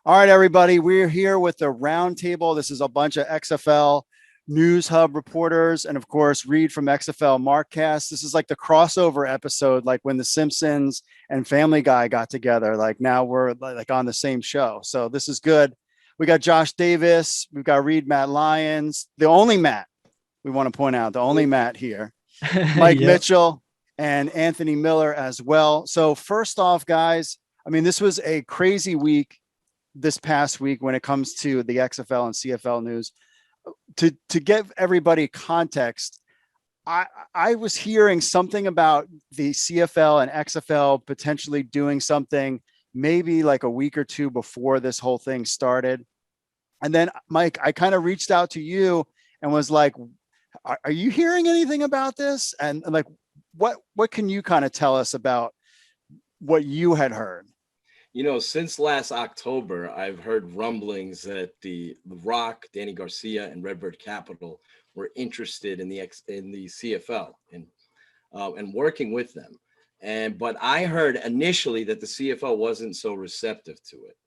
All right, everybody, we're here with the Roundtable. This is a bunch of XFL News Hub reporters, and of course, Reid from XFL Markcast. This is like the crossover episode, like when The Simpsons and Family Guy got together. Like now we're like on the same show, so this is good. We got Josh Davis, we've got Reid Matt Lyons, the only Matt we want to point out, the only Matt here, Mike Yep. Mitchell, and Anthony Miller as well. So first off, guys, I mean, this was a crazy week this past week when it comes to the XFL and CFL news. To give everybody context, I was hearing something about the CFL and XFL potentially doing something maybe like a week or two before this whole thing started. And then Mike, I kind of reached out to you and was like, are you hearing anything about this? And like, what can you kind of tell us about what you had heard? Since last October, I've heard rumblings that the Rock, Danny Garcia, and Redbird Capital were interested in the CFL and working with them. But I heard initially that the CFL wasn't so receptive to it.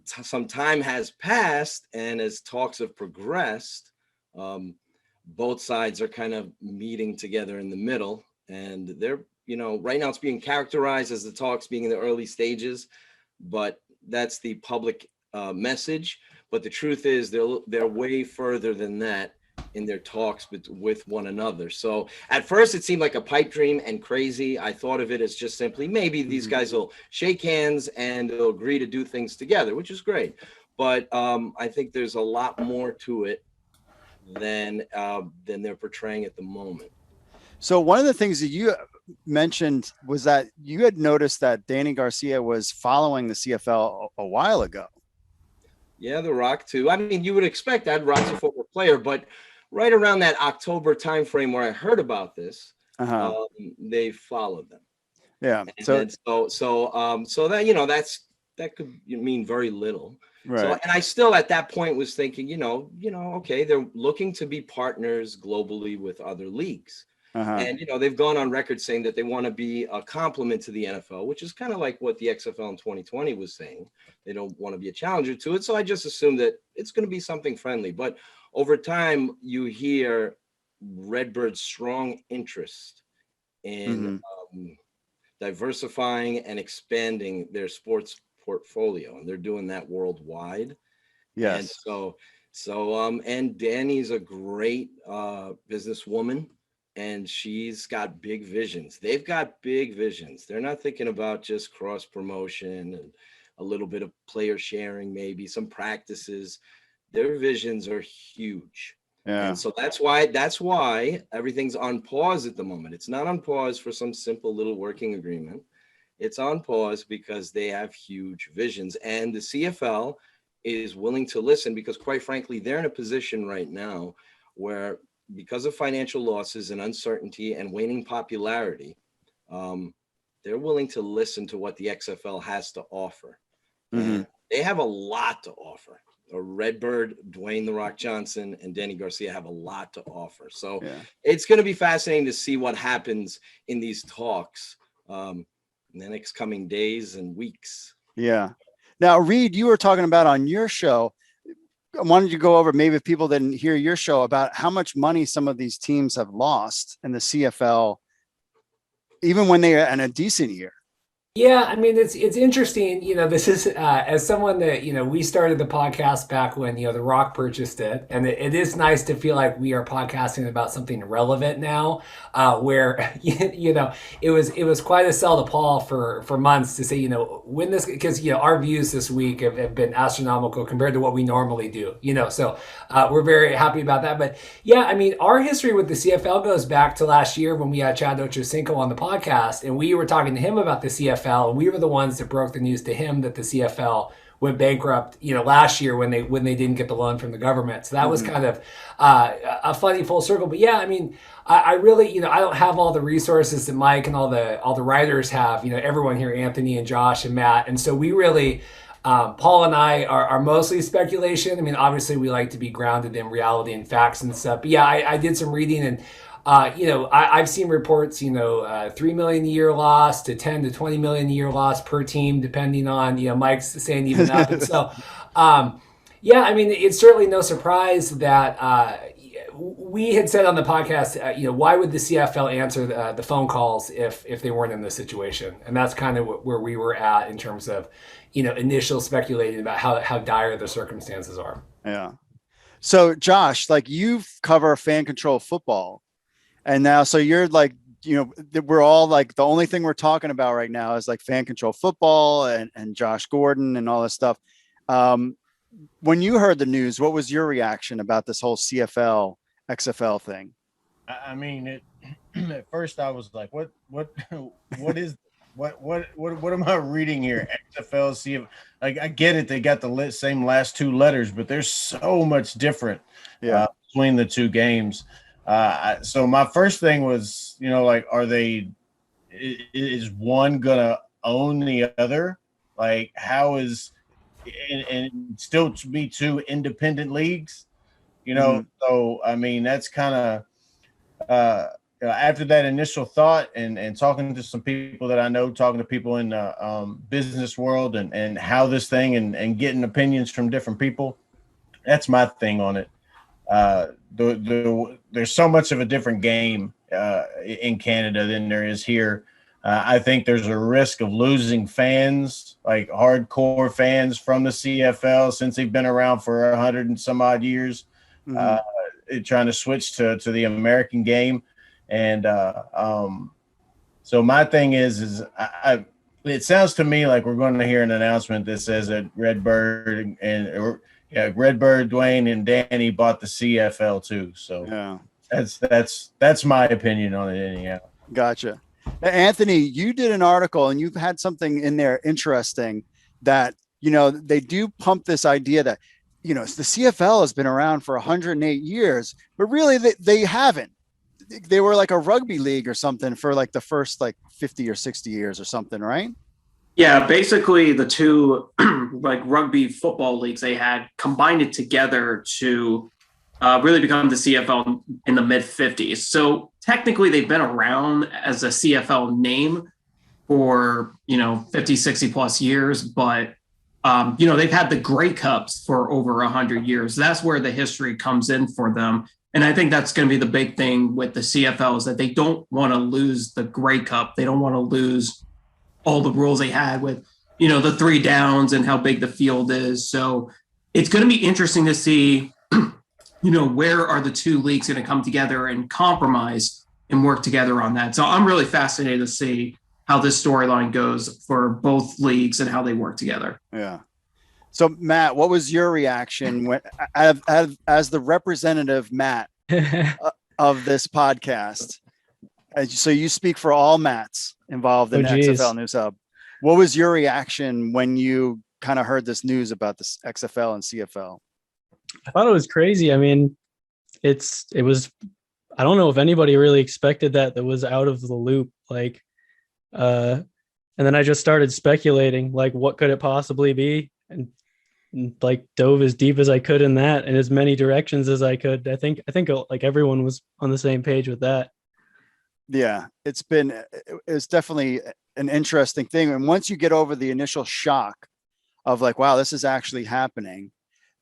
Some time has passed, and as talks have progressed, both sides are kind of meeting together in the middle, and they're right now it's being characterized as the talks being in the early stages, but that's the public message. But the truth is they're way further than that in their talks with one another. So at first it seemed like a pipe dream and crazy. I thought of it as just simply maybe these guys will shake hands and they'll agree to do things together, which is great. But I think there's a lot more to it than they're portraying at the moment. So one of the things that you mentioned was that you had noticed that Danny Garcia was following the CFL a while ago. Yeah, The Rock too. I mean, you would expect that. Rock's a former player, but right around that October timeframe where I heard about this, they followed them. Yeah. So that that could mean very little. Right. So, and I still at that point was thinking, okay, they're looking to be partners globally with other leagues. And, they've gone on record saying that they want to be a complement to the NFL, which is kind of like what the XFL in 2020 was saying. They don't want to be a challenger to it. So I just assumed that it's going to be something friendly. But over time, you hear Redbird's strong interest in diversifying and expanding their sports portfolio. And they're doing that worldwide. Yes. And Danny's a great businesswoman. And she's got big visions. They've got big visions. They're not thinking about just cross promotion and a little bit of player sharing, maybe some practices. Their visions are huge. Yeah. And so that's why everything's on pause at the moment. It's not on pause for some simple little working agreement. It's on pause because they have huge visions. And the CFL is willing to listen because, quite frankly, they're in a position right now where, because of financial losses and uncertainty and waning popularity, they're willing to listen to what the XFL has to offer. And they have a lot to offer. Redbird, Dwayne "The Rock" Johnson, and Danny Garcia have a lot to offer. So it's going to be fascinating to see what happens in these talks in the next coming days and weeks. Yeah. Now, Reid, you were talking about on your show, I wanted to go over, maybe if people didn't hear your show, about how much money some of these teams have lost in the CFL, even when they are in a decent year. Yeah, I mean, it's interesting. This is as someone that we started the podcast back when The Rock purchased it, and it is nice to feel like we are podcasting about something relevant now. Where it was quite a sell to Paul for months to say when this, because our views this week have been astronomical compared to what we normally do. So we're very happy about that. But yeah, I mean, our history with the CFL goes back to last year when we had Chad Ochocinco on the podcast, and we were talking to him about the CFL. And we were the ones that broke the news to him that the CFL went bankrupt, last year when they didn't get the loan from the government. So that was kind of a funny full circle. But yeah, I mean, I really, I don't have all the resources that Mike and all the writers have. Everyone here, Anthony and Josh and Matt, and so we really. Paul and I are mostly speculation. I mean, obviously we like to be grounded in reality and facts and stuff. But yeah, I did some reading, and I've seen reports, $3 million a year loss to 10 to 20 million a year loss per team, depending on, Mike's saying even up. And so, I mean, it's certainly no surprise that we had said on the podcast, why would the CFL answer the phone calls if they weren't in this situation? And that's kind of where we were at in terms of, initial speculating about how dire the circumstances are. Yeah. So Josh, like you cover fan control football, and now, so you're like, we're all like, the only thing we're talking about right now is like fan control football and Josh Gordon and all this stuff. When you heard the news, what was your reaction about this whole CFL XFL thing? I mean, at first I was like, what is what am I reading here? XFL, CFL. Like, I get it, they got the same last two letters, but there's so much different between the two games. So my first thing was, like, is one gonna own the other? Like, how is and still to be two independent leagues? So I mean, that's kind of after that initial thought and talking to some people that I know, talking to people in the business world and how this thing and getting opinions from different people, that's my thing on it. There's so much of a different game in Canada than there is here. I think there's a risk of losing fans, like hardcore fans from the CFL, since they've been around for 100 and some odd years, trying to switch to the American game. And so my thing is it sounds to me like we're going to hear an announcement that says that Redbird Redbird, Dwayne, and Danny bought the CFL too. So that's my opinion on it anyhow. Gotcha. Anthony, you did an article and you've had something in there interesting that, they do pump this idea that, the CFL has been around for 108 years, but really they haven't. They were like a rugby league or something for like the first like 50 or 60 years or something, right? Yeah, basically the two like rugby football leagues they had combined it together to really become the CFL in the mid 50s. So technically they've been around as a CFL name for, 50, 60 plus years, but they've had the Grey Cups for over 100 years. That's where the history comes in for them. And I think that's going to be the big thing with the CFL is that they don't want to lose the Grey Cup. They don't want to lose all the rules they had with, the 3 downs and how big the field is. So it's going to be interesting to see, where are the two leagues going to come together and compromise and work together on that. So I'm really fascinated to see how this storyline goes for both leagues and how they work together. Yeah. So Matt, what was your reaction when, as the representative, Matt, of this podcast? So you speak for all Matts involved in XFL News Hub. What was your reaction when you kind of heard this news about this XFL and CFL? I thought it was crazy. I mean, it was, I don't know if anybody really expected that was out of the loop. Like, and then I just started speculating, like, what could it possibly be? And like dove as deep as I could in that and as many directions as I could. I think like everyone was on the same page with that. Yeah, it's definitely an interesting thing. And once you get over the initial shock of like, wow, this is actually happening,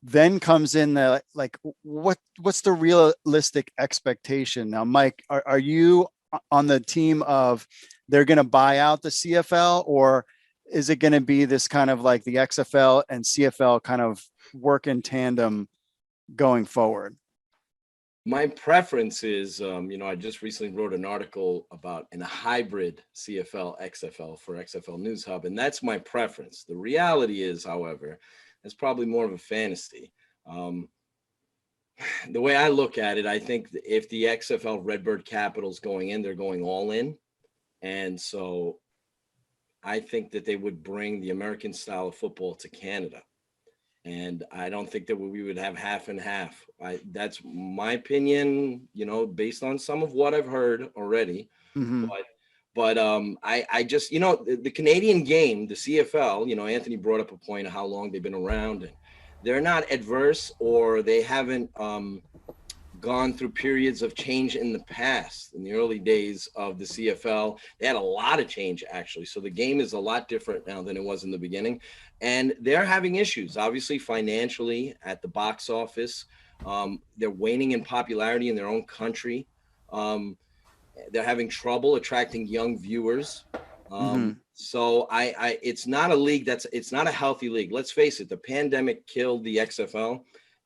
then comes in the, like, what's the realistic expectation? Now, Mike, are you on the team of they're going to buy out the CFL, or is it going to be this kind of like the XFL and CFL kind of work in tandem going forward? My preference is, I just recently wrote an article about a hybrid CFL XFL for XFL News Hub, and that's my preference. The reality is, however, it's probably more of a fantasy. The way I look at it, I think if the XFL Redbird Capital's going in, they're going all in. And so I think that they would bring the American style of football to Canada. And I don't think that we would have half and half. That's my opinion, based on some of what I've heard already. Mm-hmm. But I just, the Canadian game, the CFL, Anthony brought up a point of how long they've been around, and they're not adverse, or they haven't gone through periods of change in the past. In the early days of the CFL, they had a lot of change, actually. So the game is a lot different now than it was in the beginning. And they're having issues, obviously, financially at the box office. They're waning in popularity in their own country. They're having trouble attracting young viewers. So it's not a league it's not a healthy league. Let's face it, the pandemic killed the XFL,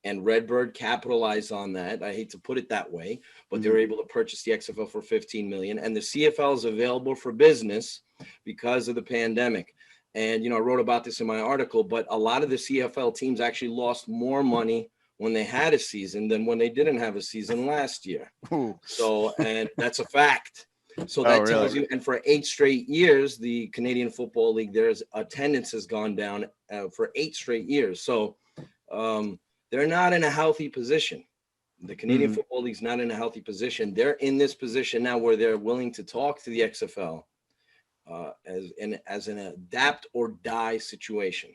and Redbird capitalized on that. I hate to put it that way, but they were able to purchase the XFL for $15 million, and the CFL is available for business because of the pandemic. And, I wrote about this in my article, but a lot of the CFL teams actually lost more money when they had a season than when they didn't have a season last year. Ooh. So, and that's a fact. So that tells you, and for 8 straight years, the Canadian Football League, there's attendance has gone down for 8 straight years. So they're not in a healthy position. The Canadian Football League's not in a healthy position. They're in this position now where they're willing to talk to the XFL as an adapt or die situation.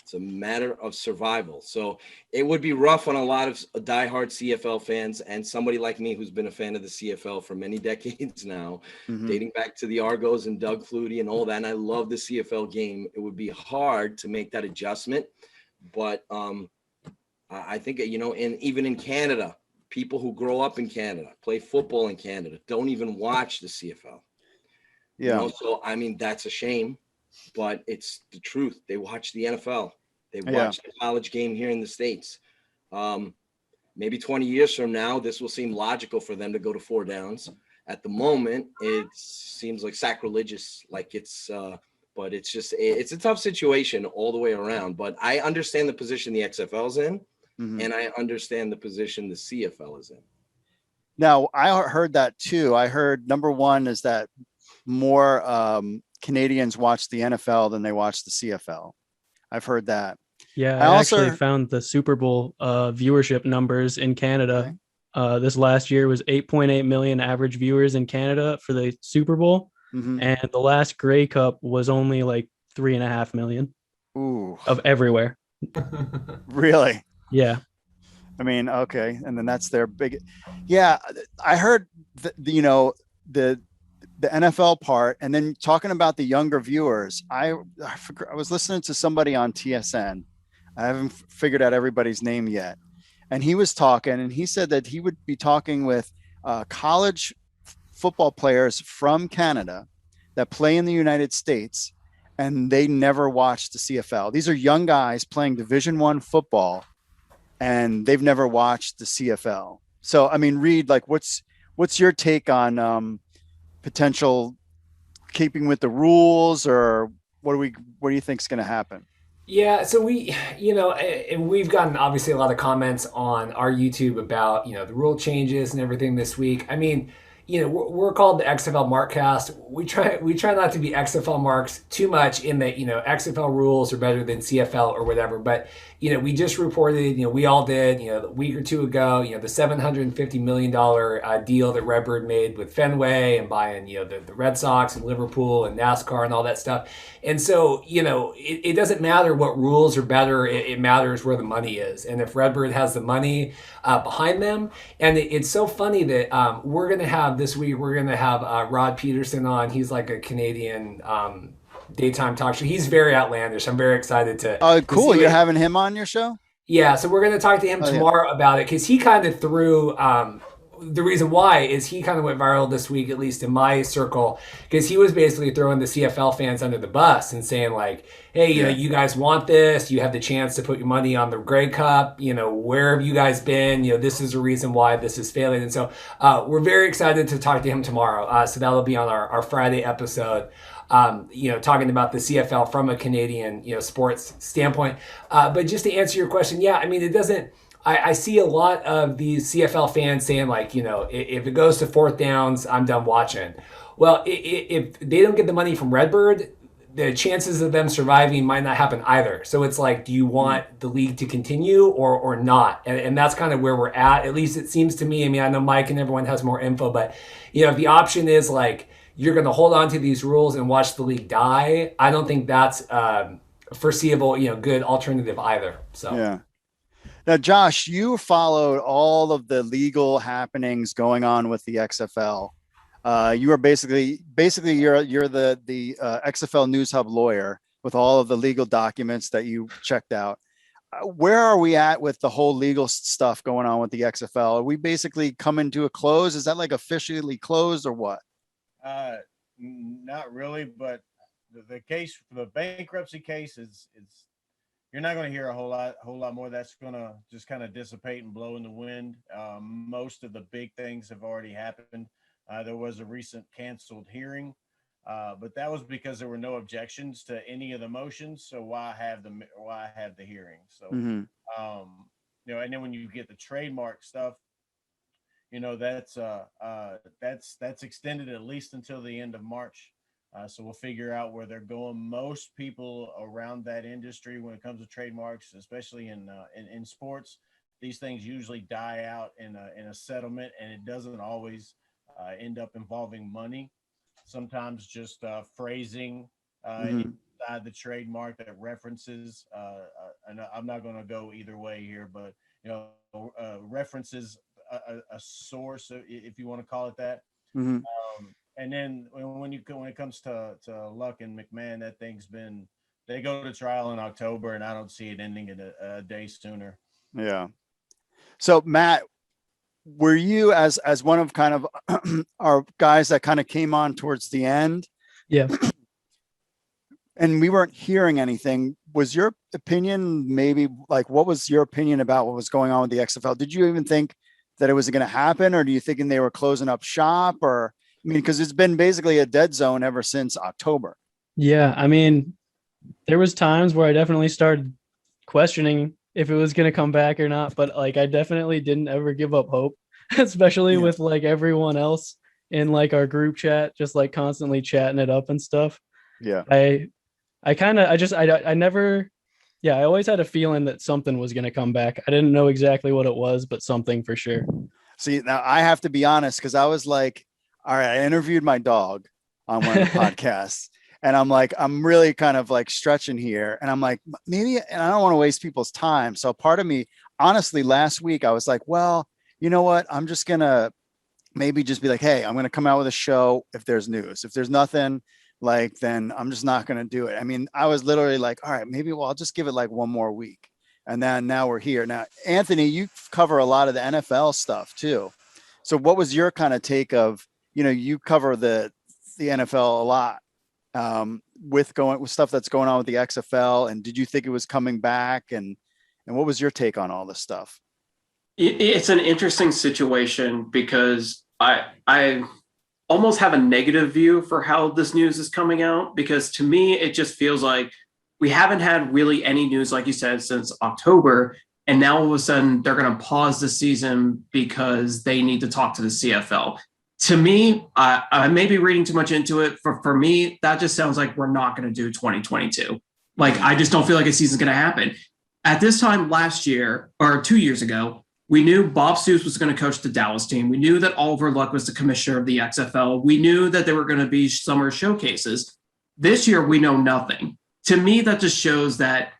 It's a matter of survival. So it would be rough on a lot of diehard CFL fans and somebody like me who's been a fan of the CFL for many decades now, dating back to the Argos and Doug Flutie and all that. And I love the CFL game. It would be hard to make that adjustment. But I think, even in Canada, people who grow up in Canada, play football in Canada, don't even watch the CFL. Yeah. So, that's a shame. But it's the truth. They watch the NFL. They watch the college game here in the States. Maybe 20 years from now, this will seem logical for them to go to 4 downs. At the moment, it seems like sacrilegious, but it's a tough situation all the way around. But I understand the position the XFL's in, and I understand the position the CFL is in. Now, I heard that too. I heard number one is that more Canadians watch the NFL than they watch the CFL. I've heard that. Yeah, I actually found the Super Bowl viewership numbers in Canada. Okay. This last year was 8.8 million average viewers in Canada for the Super Bowl. And the last Grey Cup was only like 3.5 million. Ooh. Of everywhere. Really? Yeah. Okay. And then that's their big. Yeah. I heard the NFL part, and then talking about the younger viewers, I was listening to somebody on TSN. I haven't figured out everybody's name yet. And he was talking, and he said that he would be talking with college football players from Canada that play in the United States, and they never watched the CFL. These are young guys playing Division I football, and they've never watched the CFL. So, Reid, what's your take on potential keeping with the rules, or what do you think is going to happen? Yeah, so and we've gotten obviously a lot of comments on our YouTube about, the rule changes and everything this week. We're called the XFL Markcast. We try not to be XFL marks too much in that, XFL rules are better than CFL or whatever. But, we just reported, we all did, a week or two ago, the $750 million deal that Redbird made with Fenway and buying, the Red Sox and Liverpool and NASCAR and all that stuff. And so, it doesn't matter what rules are better. It matters where the money is. And if Redbird has the money behind them, and it's so funny that this week, we're going to have Rod Peterson on. He's like a Canadian daytime talk show. He's very outlandish. I'm very excited to. Oh, cool. You're having him on your show? Yeah. So we're going to talk to him tomorrow about it, because he kind of threw the reason why is he kind of went viral this week, at least in my circle, because he was basically throwing the CFL fans under the bus and saying like, hey, you guys want this, you have the chance to put your money on the Grey Cup, where have you guys been? This is the reason why this is failing. And so we're very excited to talk to him tomorrow. So that'll be on our Friday episode. Talking about the CFL from a Canadian, sports standpoint. But just to answer your question, it doesn't. I see a lot of these CFL fans saying like, if it goes to 4th downs, I'm done watching. Well, if they don't get the money from Redbird, the chances of them surviving might not happen either. So it's like, do you want the league to continue or not? And that's kind of where we're at least it seems to me. I know Mike and everyone has more info, but if the option is like, you're going to hold on to these rules and watch the league die, I don't think that's foreseeable, good alternative either. So yeah. Now, Josh, you followed all of the legal happenings going on with the XFL. You are basically you're the XFL News Hub lawyer with all of the legal documents that you checked out. Where are we at with the whole legal stuff going on with the XFL? Are we basically coming to a close? Is that like officially closed or what? Not really, but the case, the bankruptcy case is you're not going to hear a whole lot more. That's going to just kind of dissipate and blow in the wind. Most of the big things have already happened. There was a recent canceled hearing, but that was because there were no objections to any of the motions. So why have the hearing? So, you know, and then when you get the trademark stuff, you know, that's extended at least until the end of March. So we'll figure out where they're going. Most people around that industry, when it comes to trademarks, especially in sports, these things usually die out in a settlement, and it doesn't always end up involving money. Sometimes just phrasing inside the trademark that references. And I'm not going to go either way here, but you know, references a source, if you want to call it that. And then when it comes to Luck and McMahon, that they go to trial in October, and I don't see it ending in a day sooner. Yeah. So Matt, were you as one of kind of our guys that kind of came on towards the end? Yeah. And we weren't hearing anything. Was your opinion maybe like, what was your opinion about what was going on with the XFL? Did you even think that it was going to happen, or do you thinking they were closing up shop? Or, I mean, because it's been basically a dead zone ever since October. Yeah, I mean, there was times where I definitely started questioning if it was going to come back or not, but like I definitely didn't ever give up hope, especially with like everyone else in like our group chat, just like constantly chatting it up and stuff. Yeah. I never, I always had a feeling that something was going to come back. I didn't know exactly what it was, but something for sure. See, now I have to be honest, because I was like, all right, I interviewed my dog on one of the podcasts, and I'm like, I'm really kind of like stretching here. And I'm like, maybe, and I don't want to waste people's time. So part of me, honestly, last week, I was like, well, you know what? I'm just going to maybe just be like, hey, I'm going to come out with a show if there's news. If there's nothing, like, then I'm just not going to do it. I mean, I was literally like, all right, maybe, well, I'll just give it like one more week. And then now we're here. Now, Anthony, you cover a lot of the NFL stuff too. So what was your kind of take of, you know, you cover the NFL a lot with stuff that's going on with the XFL. And did you think it was coming back? And what was your take on all this stuff? It's an interesting situation because I almost have a negative view for how this news is coming out, because to me, it just feels like we haven't had really any news, like you said, since October. And now all of a sudden they're going to pause the season because they need to talk to the CFL. To me, I may be reading too much into it. For me, that just sounds like we're not going to do 2022. Like, I just don't feel like a season's going to happen. At this time last year, or 2 years ago, we knew Bob Stoops was going to coach the Dallas team. We knew that Oliver Luck was the commissioner of the XFL. We knew that there were going to be summer showcases. This year, we know nothing. To me, that just shows that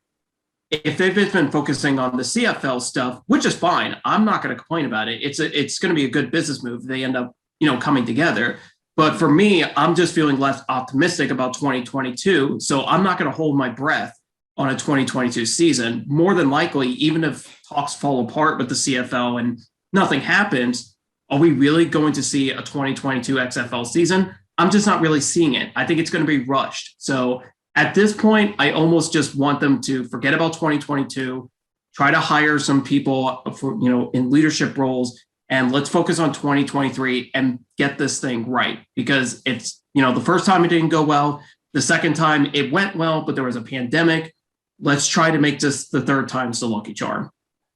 if they've been focusing on the CFL stuff, which is fine, I'm not going to complain about it. It's going to be a good business move. They end up, coming together. But for me, I'm just feeling less optimistic about 2022. So I'm not going to hold my breath on a 2022 season. More than likely, even if talks fall apart with the CFL and nothing happens, are we really going to see a 2022 XFL season? I'm just not really seeing it. I think it's going to be rushed. So at this point, I almost just want them to forget about 2022, try to hire some people for, in leadership roles, and let's focus on 2023 and get this thing right. Because it's, the first time it didn't go well. The second time it went well, but there was a pandemic. Let's try to make this the third time's the lucky charm.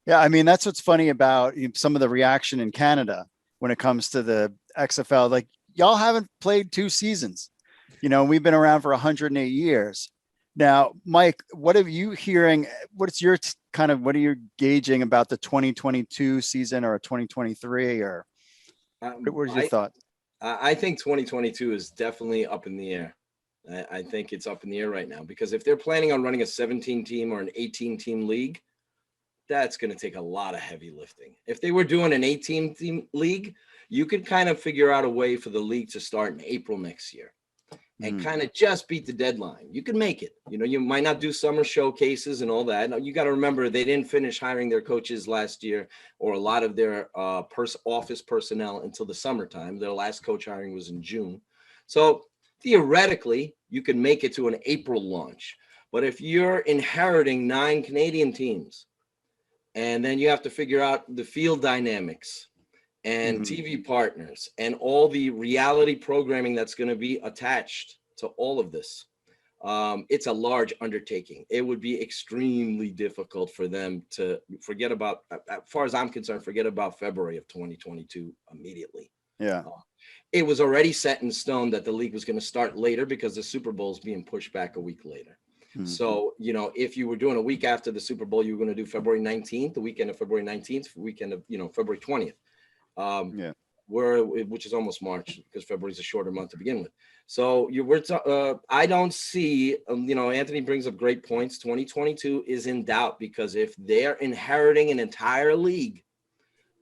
Yeah, I mean, that's what's funny about some of the reaction in Canada when it comes to the XFL. Like, y'all haven't played 2 seasons. We've been around for 108 years. Now, Mike, what are you hearing? What's your what are you gauging about the 2022 season or 2023? Or what's your thought? I think 2022 is definitely up in the air. I think it's up in the air right now, because if they're planning on running a 17-team or an 18-team league, that's going to take a lot of heavy lifting. If they were doing an 18-team league, you could kind of figure out a way for the league to start in April next year and kind of just beat the deadline. You can make it. You know, you might not do summer showcases and all that. Now, you got to remember they didn't finish hiring their coaches last year or a lot of their office personnel until the summertime. Their last coach hiring was in June. So theoretically, you can make it to an April launch. But if you're inheriting 9 Canadian teams, and then you have to figure out the field dynamics and TV partners and all the reality programming that's going to be attached to all of this, it's a large undertaking. It would be extremely difficult for them to forget about, as far as I'm concerned, forget about February of 2022 immediately. Yeah. It was already set in stone that the league was going to start later because the Super Bowl is being pushed back a week later. So, you know, if you were doing a week after the Super Bowl, you were going to do February 19th, the weekend of February 19th, weekend of, you know, February 20th, which is almost March because February is a shorter month to begin with. So I don't see, you know, Anthony brings up great points. 2022 is in doubt because if they're inheriting an entire league,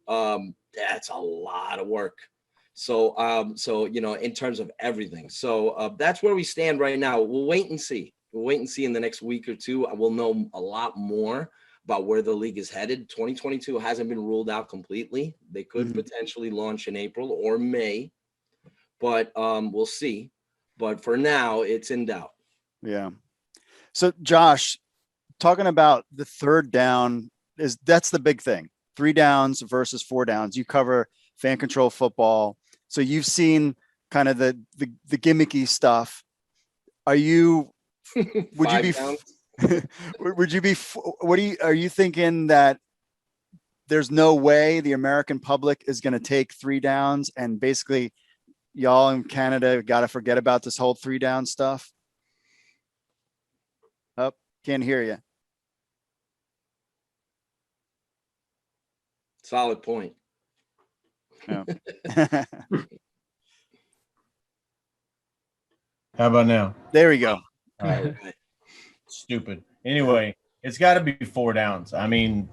that's a lot of work. So, you know, in terms of everything. So that's where we stand right now. We'll wait and see. We'll wait and see in the next week or two. We'll know a lot more about where the league is headed. 2022 hasn't been ruled out completely. They could potentially launch in April or May, but we'll see. But for now, it's in doubt. Yeah. So Josh, talking about the third down, that's the big thing. 3 downs versus 4 downs. You cover fan control football. So you've seen kind of the gimmicky stuff. Are you are you thinking that there's no way the American public is going to take 3 downs and basically y'all in Canada got to forget about this whole 3 down stuff? Oh, can't hear you. Solid point. Yeah. How about now? There we go. All right. Stupid. Anyway, it's got to be 4 downs. I mean,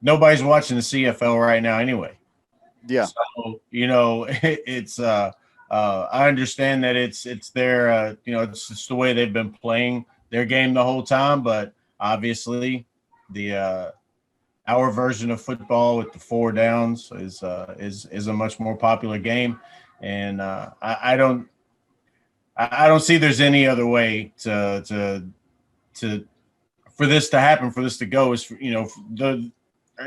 nobody's watching the CFL right now anyway. Yeah. So, you know, it's I understand that it's their you know, it's just the way they've been playing their game the whole time, but obviously the our version of football with the 4 downs is a much more popular game, and I don't see there's any other way to for this to happen, for this to go. Is, you know,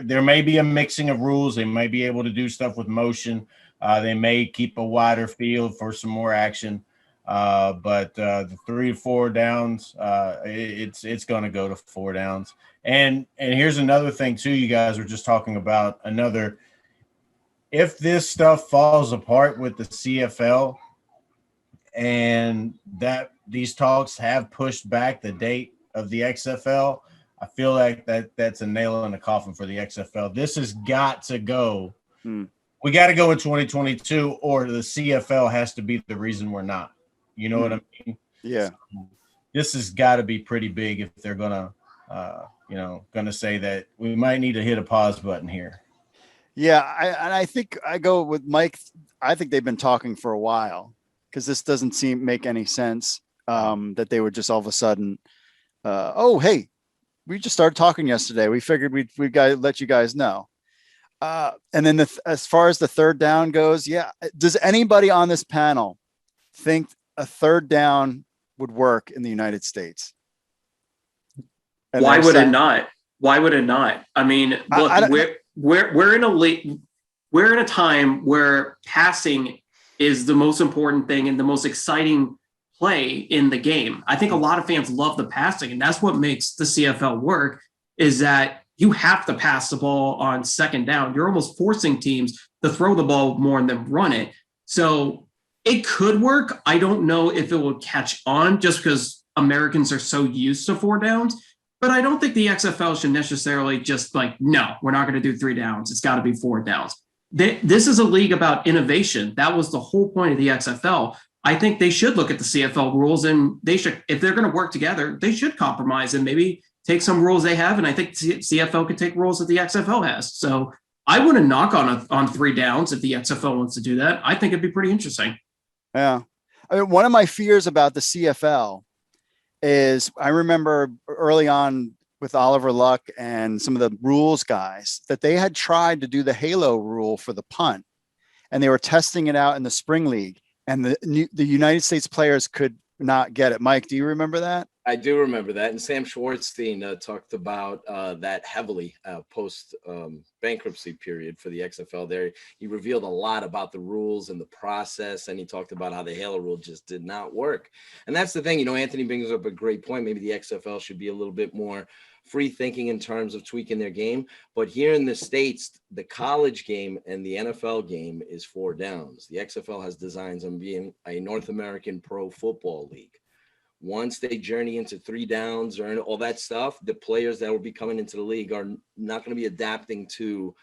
there may be a mixing of rules. They may be able to do stuff with motion. They may keep a wider field for some more action. But the 3 to 4 downs, it's going to go to 4 downs. And here's another thing too. You guys were just talking about if this stuff falls apart with the CFL, and that these talks have pushed back the date of the XFL, I feel like that's a nail in the coffin for the XFL. This has got to go. We got to go in 2022, or the CFL has to be the reason we're not. You know what I mean? Yeah. So this has got to be pretty big if they're gonna say that we might need to hit a pause button here. Yeah, I think I go with Mike. I think they've been talking for a while, because this doesn't make any sense that they would just all of a sudden, oh, hey, we just started talking yesterday. We figured we'd let you guys know. And then as far as the 3rd down goes, yeah. Does anybody on this panel think a 3rd down would work in the United States? And why would it not? Why would it not? I mean, look, we're in a we're in a time where passing is the most important thing and the most exciting play in the game. I think a lot of fans love the passing, and that's what makes the CFL work, is that you have to pass the ball on 2nd down. You're almost forcing teams to throw the ball more than run it. So it could work. I don't know if it will catch on just because Americans are so used to 4 downs, but I don't think the XFL should necessarily just no, we're not going to do 3 downs. It's got to be 4 downs. This is a league about innovation. That was the whole point of the XFL. I think they should look at the CFL rules, and they should, if they're going to work together, they should compromise and maybe take some rules they have, and I think CFL could take rules that the XFL has. So I wouldn't knock on 3 downs if the XFL wants to do that. I think it'd be pretty interesting. Yeah. I mean, one of my fears about the CFL is I remember early on with Oliver Luck and some of the rules guys that they had tried to do the halo rule for the punt, and they were testing it out in the spring league, and the United States players could not get it. Mike, do you remember that? I do remember that. And Sam Schwartzstein talked about that heavily post bankruptcy period for the XFL there. He revealed a lot about the rules and the process, and he talked about how the halo rule just did not work. And that's the thing, you know, Anthony brings up a great point. Maybe the XFL should be a little bit more free thinking in terms of tweaking their game. But here in the States, the college game and the NFL game is 4 downs. The XFL has designs on being a North American pro football league. Once they journey into 3 downs or all that stuff, the players that will be coming into the league are not going to be adapting to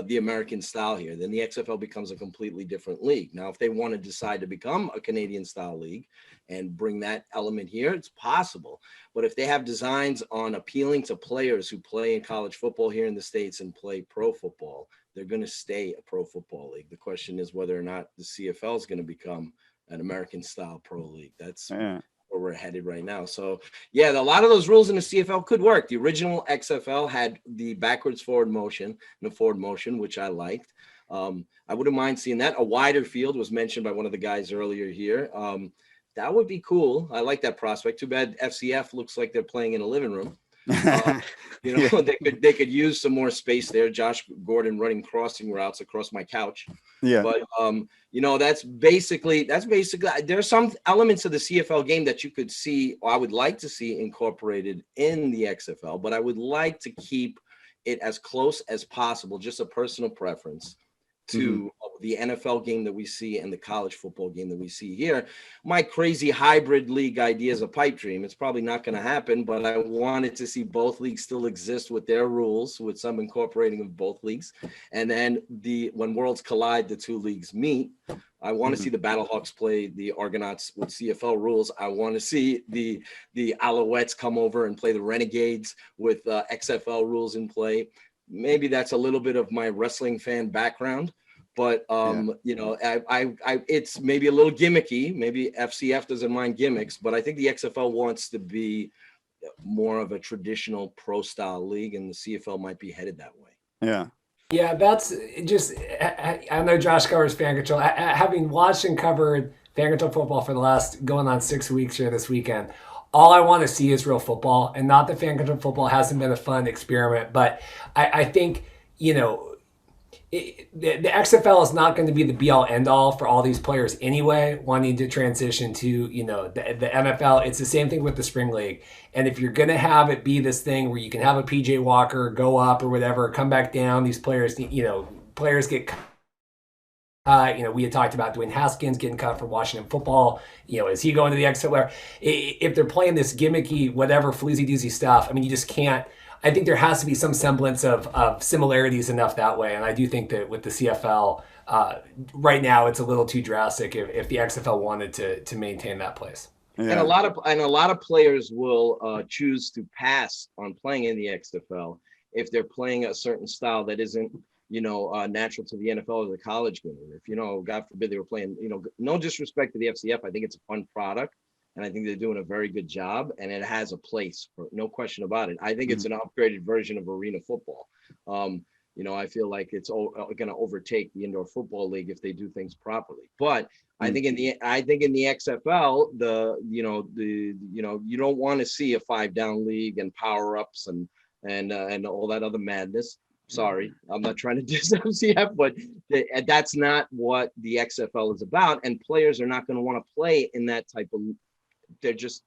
the American style here. Then the XFL becomes a completely different league. Now, if they want to decide to become a Canadian style league and bring that element here, it's possible. But if they have designs on appealing to players who play in college football here in the States and play pro football, they're going to stay a pro football league. The question is whether or not the CFL is going to become an American style pro league. That's where we're headed right now. So yeah, a lot of those rules in the CFL could work. The original XFL had the backwards forward motion and the forward motion, which I liked. I wouldn't mind seeing that. A wider field was mentioned by one of the guys earlier here. That would be cool. I like that prospect. Too bad FCF looks like they're playing in a living room. You know, they could use some more space there. Josh Gordon running crossing routes across my couch. Yeah. But you know, that's basically there's some elements of the CFL game that you could see, or I would like to see incorporated in the XFL, but I would like to keep it as close as possible, just a personal preference, to the NFL game that we see and the college football game that we see here. My crazy hybrid league idea is a pipe dream. It's probably not going to happen, but I wanted to see both leagues still exist with their rules, with some incorporating of both leagues. And then when worlds collide, the 2 leagues meet. I want to see the Battlehawks play the Argonauts with CFL rules. I want to see the Alouettes come over and play the Renegades with XFL rules in play. Maybe that's a little bit of my wrestling fan background, but you know, I it's maybe a little gimmicky. Maybe FCF doesn't mind gimmicks, but I think the XFL wants to be more of a traditional pro style league, and the CFL might be headed that way. Yeah, that's just, I know Josh covers Fan Control. Having watched and covered Fan Control football for the last going on 6 weeks here this weekend, all I want to see is real football, and not that Fan Control football hasn't been a fun experiment, but I think, you know, the XFL is not going to be the be all end all for all these players anyway, wanting to transition to, you know, the NFL. It's the same thing with the spring league. And if you're going to have it be this thing where you can have a PJ Walker go up or whatever, come back down, these players, you know, players get you know, we had talked about Dwayne Haskins getting cut from Washington football. You know, is he going to the XFL? If they're playing this gimmicky, whatever, floozy-doozy stuff, I mean, you just can't. I think there has to be some semblance of similarities enough that way. And I do think that with the CFL, right now, it's a little too drastic if the XFL wanted to maintain that place. Yeah. And a lot of players will choose to pass on playing in the XFL if they're playing a certain style that isn't, you know, natural to the NFL or the college game. If, you know, God forbid they were playing, you know, no disrespect to the FCF. I think it's a fun product, and I think they're doing a very good job, and it has a place, for no question about it. I think it's an upgraded version of arena football. You know, I feel like it's going to overtake the indoor football league if they do things properly. But I think in the XFL, you don't want to see a 5-down league and power ups and all that other madness. Sorry, I'm not trying to diss FCF, but that's not what the XFL is about. And players are not going to want to play in that type of. They're just,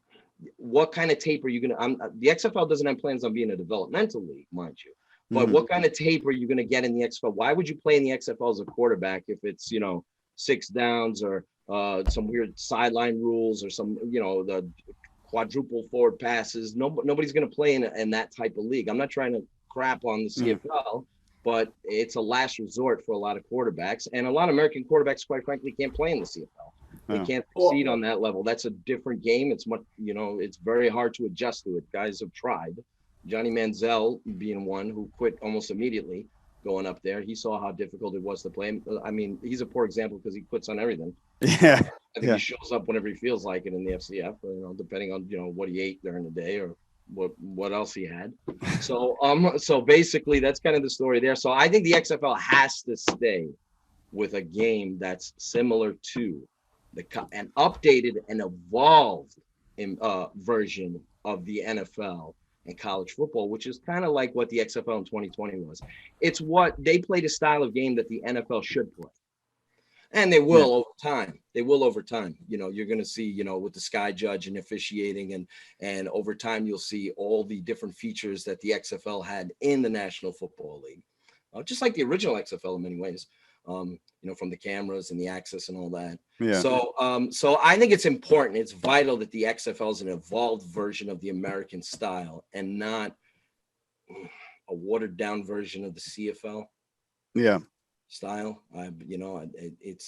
what kind of tape are you going to? The XFL doesn't have plans on being a developmental league, mind you. But what kind of tape are you going to get in the XFL? Why would you play in the XFL as a quarterback if it's, you know, 6 downs or some weird sideline rules or some, you know, the quadruple forward passes? Nobody's going to play in that type of league. I'm not trying to crap on the CFL, but it's a last resort for a lot of quarterbacks, and a lot of American quarterbacks, quite frankly, can't play in the CFL. They can't succeed on that level. That's a different game. It's much, you know, it's very hard to adjust to it. Guys have tried. Johnny Manziel being one who quit almost immediately going up there. He saw how difficult it was to play. I mean, he's a poor example because he quits on everything. Yeah. I think he shows up whenever he feels like it in the FCF, depending on, what he ate during the day or what else he had. So basically that's kind of the story there. So I think the XFL has to stay with a game that's similar to an updated and evolved version of the NFL and college football, which is kind of like what the XFL in 2020 was. It's what they played, a style of game that the NFL should play. And they will over time. They will over time. You're going to see, with the Sky Judge and officiating, and over time you'll see all the different features that the XFL had in the National Football League, just like the original XFL in many ways. From the cameras and the access and all that. Yeah. So I think it's important. It's vital that the XFL is an evolved version of the American style and not a watered down version of the CFL. Yeah. Style. It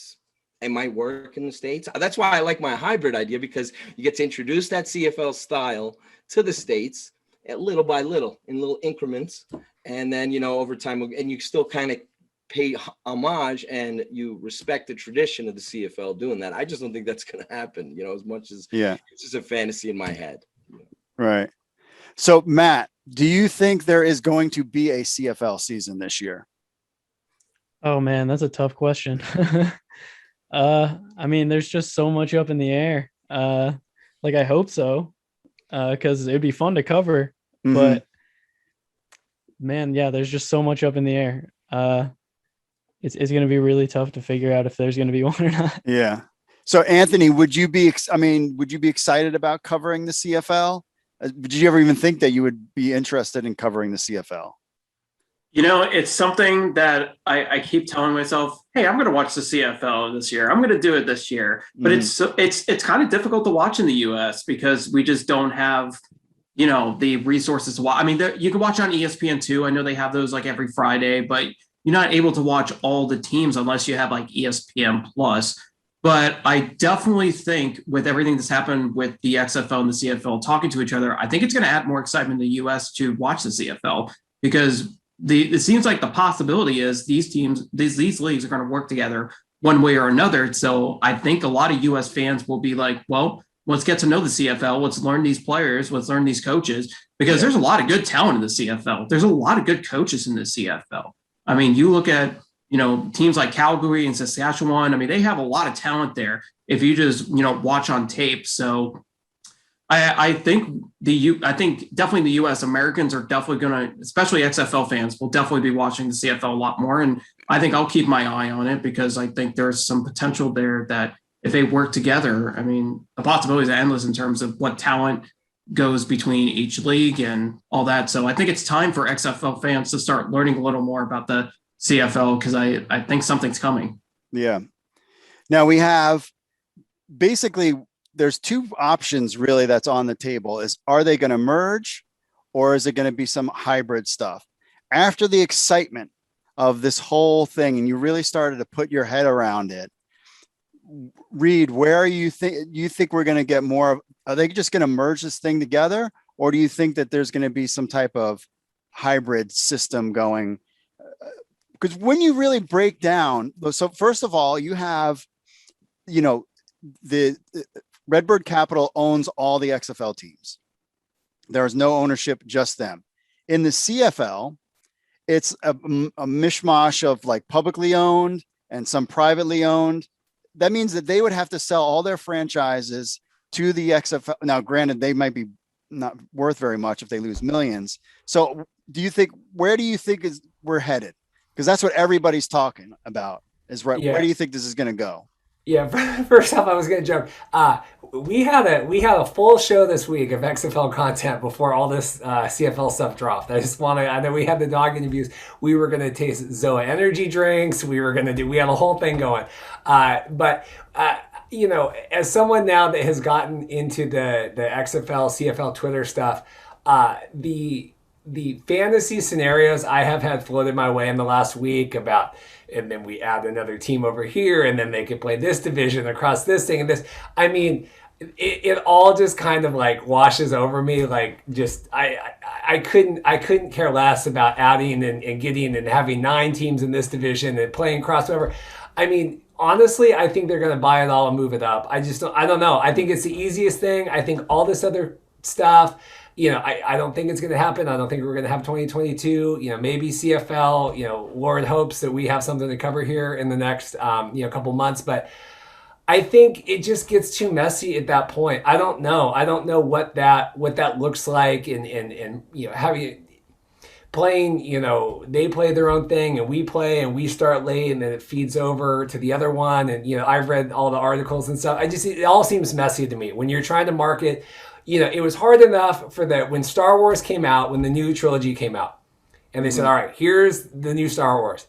might work in the States. That's why I like my hybrid idea, because you get to introduce that CFL style to the States little by little in little increments. And then, over time, and you still kind of pay homage and you respect the tradition of the CFL doing that. I just don't think that's going to happen, as much as it's just a fantasy in my head. Right. So Matt, do you think there is going to be a CFL season this year? Oh man, that's a tough question. I mean, there's just so much up in the air. I hope so, because it'd be fun to cover. Mm-hmm. But man, there's just so much up in the air. It's going to be really tough to figure out if there's going to be one or not. Yeah. So Anthony, would you be excited about covering the CFL? Did you ever even think that you would be interested in covering the CFL? It's something that I keep telling myself, hey, I'm going to watch the CFL this year. I'm going to do it this year. But it's kind of difficult to watch in the US because we just don't have, the resources to watch. I mean, you can watch on ESPN2. I know they have those like every Friday, but you're not able to watch all the teams unless you have like ESPN Plus. But I definitely think with everything that's happened with the XFL and the CFL talking to each other, I think it's going to add more excitement in the US to watch the CFL, because it seems like the possibility is these teams, these leagues are going to work together one way or another. So I think a lot of US fans will be like, well, let's get to know the CFL. Let's learn these players. Let's learn these coaches, because there's a lot of good talent in the CFL. There's a lot of good coaches in the CFL. I mean, you look at, teams like Calgary and Saskatchewan. I mean, they have a lot of talent there if you just, watch on tape. So I think definitely the US Americans are definitely going to, especially XFL fans, will definitely be watching the CFL a lot more. And I think I'll keep my eye on it, because I think there's some potential there that if they work together, I mean, the possibilities are endless in terms of what talent goes between each league and all that. So I think it's time for XFL fans to start learning a little more about the CFL, because I think something's coming. Yeah. Now we have basically, there's two options really that's on the table. Are they going to merge, or is it going to be some hybrid stuff? After the excitement of this whole thing, and you really started to put your head around it, Reid, where are you think we're going to get more of? Are they just going to merge this thing together, or do you think that there's going to be some type of hybrid system going? Because when you really break down, so first of all, you have, the Redbird Capital owns all the XFL teams. There is no ownership, just them. In the CFL, it's a mishmash of like publicly owned and some privately owned. That means that they would have to sell all their franchises to the XFL. Now, granted, they might be not worth very much if they lose millions. So where do you think we're headed? Because that's what everybody's talking about is right. Yeah. Where do you think this is going to go? Yeah, first off, I was going to joke. We had a full show this week of XFL content before all this CFL stuff dropped. I know we had the dog interviews. We were going to taste Zoa energy drinks. We had a whole thing going. But as someone now that has gotten into the XFL, CFL Twitter stuff, the fantasy scenarios I have had floated my way in the last week about, and then we add another team over here, and then they could play this division across this thing and this. I mean, it all just kind of like washes over me. Like, just I I couldn't care less about adding and getting and having 9 teams in this division and playing crossover. I mean, honestly, I think they're going to buy it all and move it up. I don't know. I think it's the easiest thing. I think all this other stuff, I don't think it's going to happen. I don't think we're going to have 2022. Maybe CFL, Lord hopes that we have something to cover here in the next, couple months. But I think it just gets too messy at that point. I don't know. I don't know what that looks like, and having playing, they play their own thing and we play and we start late and then it feeds over to the other one. And, I've read all the articles and stuff. It all seems messy to me when you're trying to market. It was hard enough when Star Wars came out, when the new trilogy came out, and they said, all right, here's the new Star Wars.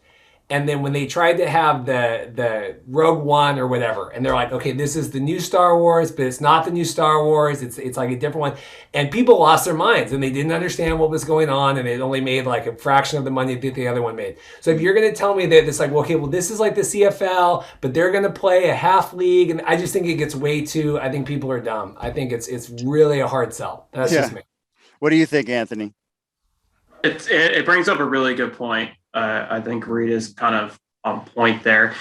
And then when they tried to have the Rogue One or whatever, and they're like, okay, this is the new Star Wars, but it's not the new Star Wars. It's like a different one. And people lost their minds and they didn't understand what was going on, and it only made like a fraction of the money that the other one made. So if you're going to tell me that it's like, well, okay, well, this is like the CFL, but they're going to play a half league, and I just think it gets way too. I think people are dumb. I think it's really a hard sell. That's just me. What do you think, Anthony? It brings up a really good point. I think Reid is kind of on point there.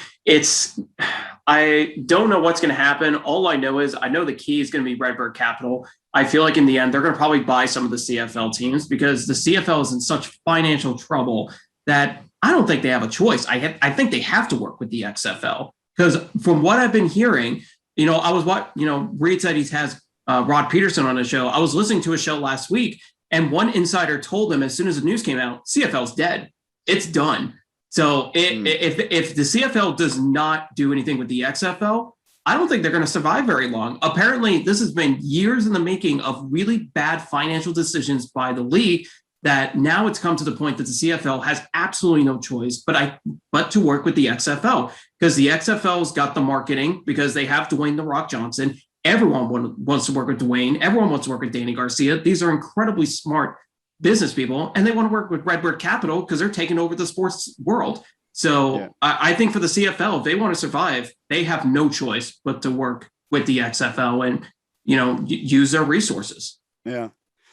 I don't know what's going to happen. All I know is I know the key is going to be Redbird Capital. I feel like in the end, they're going to probably buy some of the CFL teams because the CFL is in such financial trouble that I don't think they have a choice. I think they have to work with the XFL because from what I've been hearing, Reid said he has Rod Peterson on his show. I was listening to a show last week, and one insider told him as soon as the news came out, CFL's dead. It's done. So if the CFL does not do anything with the XFL, I don't think they're going to survive very long. Apparently, this has been years in the making of really bad financial decisions by the league that now it's come to the point that the CFL has absolutely no choice but to work with the XFL because the XFL's got the marketing because they have Dwayne "The Rock" Johnson. Everyone wants to work with Dwayne. Everyone wants to work with Danny Garcia. These are incredibly smart business people, and they want to work with Redbird Capital because they're taking over the sports world. So I think for the CFL, if they want to survive, they have no choice but to work with the XFL and, use their resources. Yeah.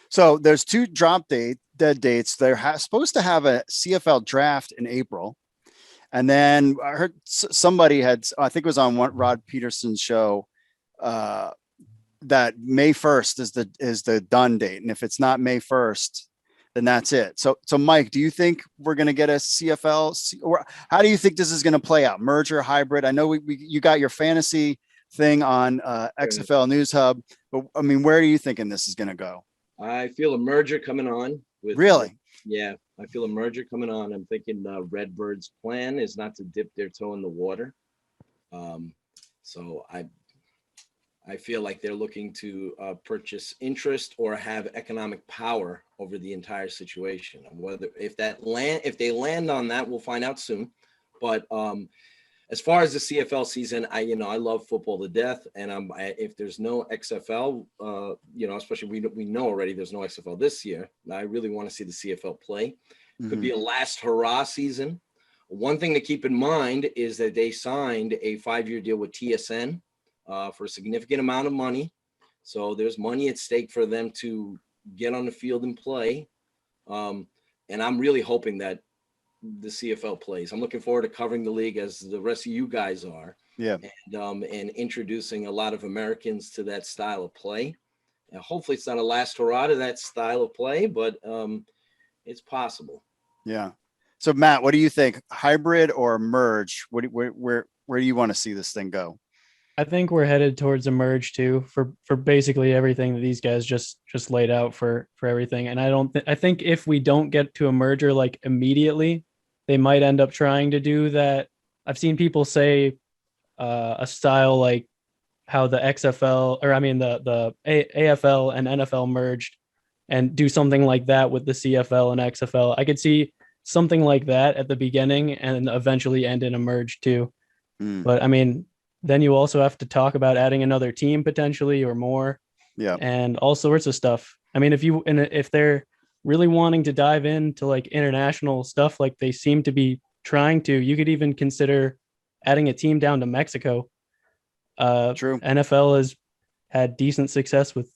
So there's 2 dead dates. They're supposed to have a CFL draft in April. And then I heard somebody I think it was on Rod Peterson's show, that May 1st is the done date. And if it's not May 1st, then that's it. So Mike, do you think we're going to get a CFL, or how do you think this is going to play out? Merger, hybrid? I know you got your fantasy thing on XFL News Hub, but I mean, where are you thinking this is going to go? I feel a merger coming on. Really? Yeah, I feel a merger coming on. I'm thinking Redbird's plan is not to dip their toe in the water. So I feel like they're looking to purchase interest or have economic power over the entire situation. And if they land on that, we'll find out soon. But as far as the CFL season, I love football to death, and if there's no XFL, especially we know already there's no XFL this year. I really want to see the CFL play. Could be a last hurrah season. One thing to keep in mind is that they signed a 5-year deal with TSN. For a significant amount of money. So there's money at stake for them to get on the field and play. And I'm really hoping that the CFL plays. I'm looking forward to covering the league as the rest of you guys are. Yeah. And introducing a lot of Americans to that style of play. And hopefully it's not a last hurrah to that style of play, but it's possible. Yeah. So Matt, what do you think? Hybrid or merge? Where do you want to see this thing go? I think we're headed towards a merge too for basically everything that these guys just laid out for everything. And I think if we don't get to a merger like immediately, they might end up trying to do that. I've seen people say a style like how the XFL the AFL and NFL merged and do something like that with the CFL and XFL. I could see something like that at the beginning and eventually end in a merge too. But I mean, then you also have to talk about adding another team potentially or more. Yeah. And all sorts of stuff. I mean, if they're really wanting to dive into like international stuff, like they seem to be trying to, you could even consider adding a team down to Mexico. True. NFL has had decent success with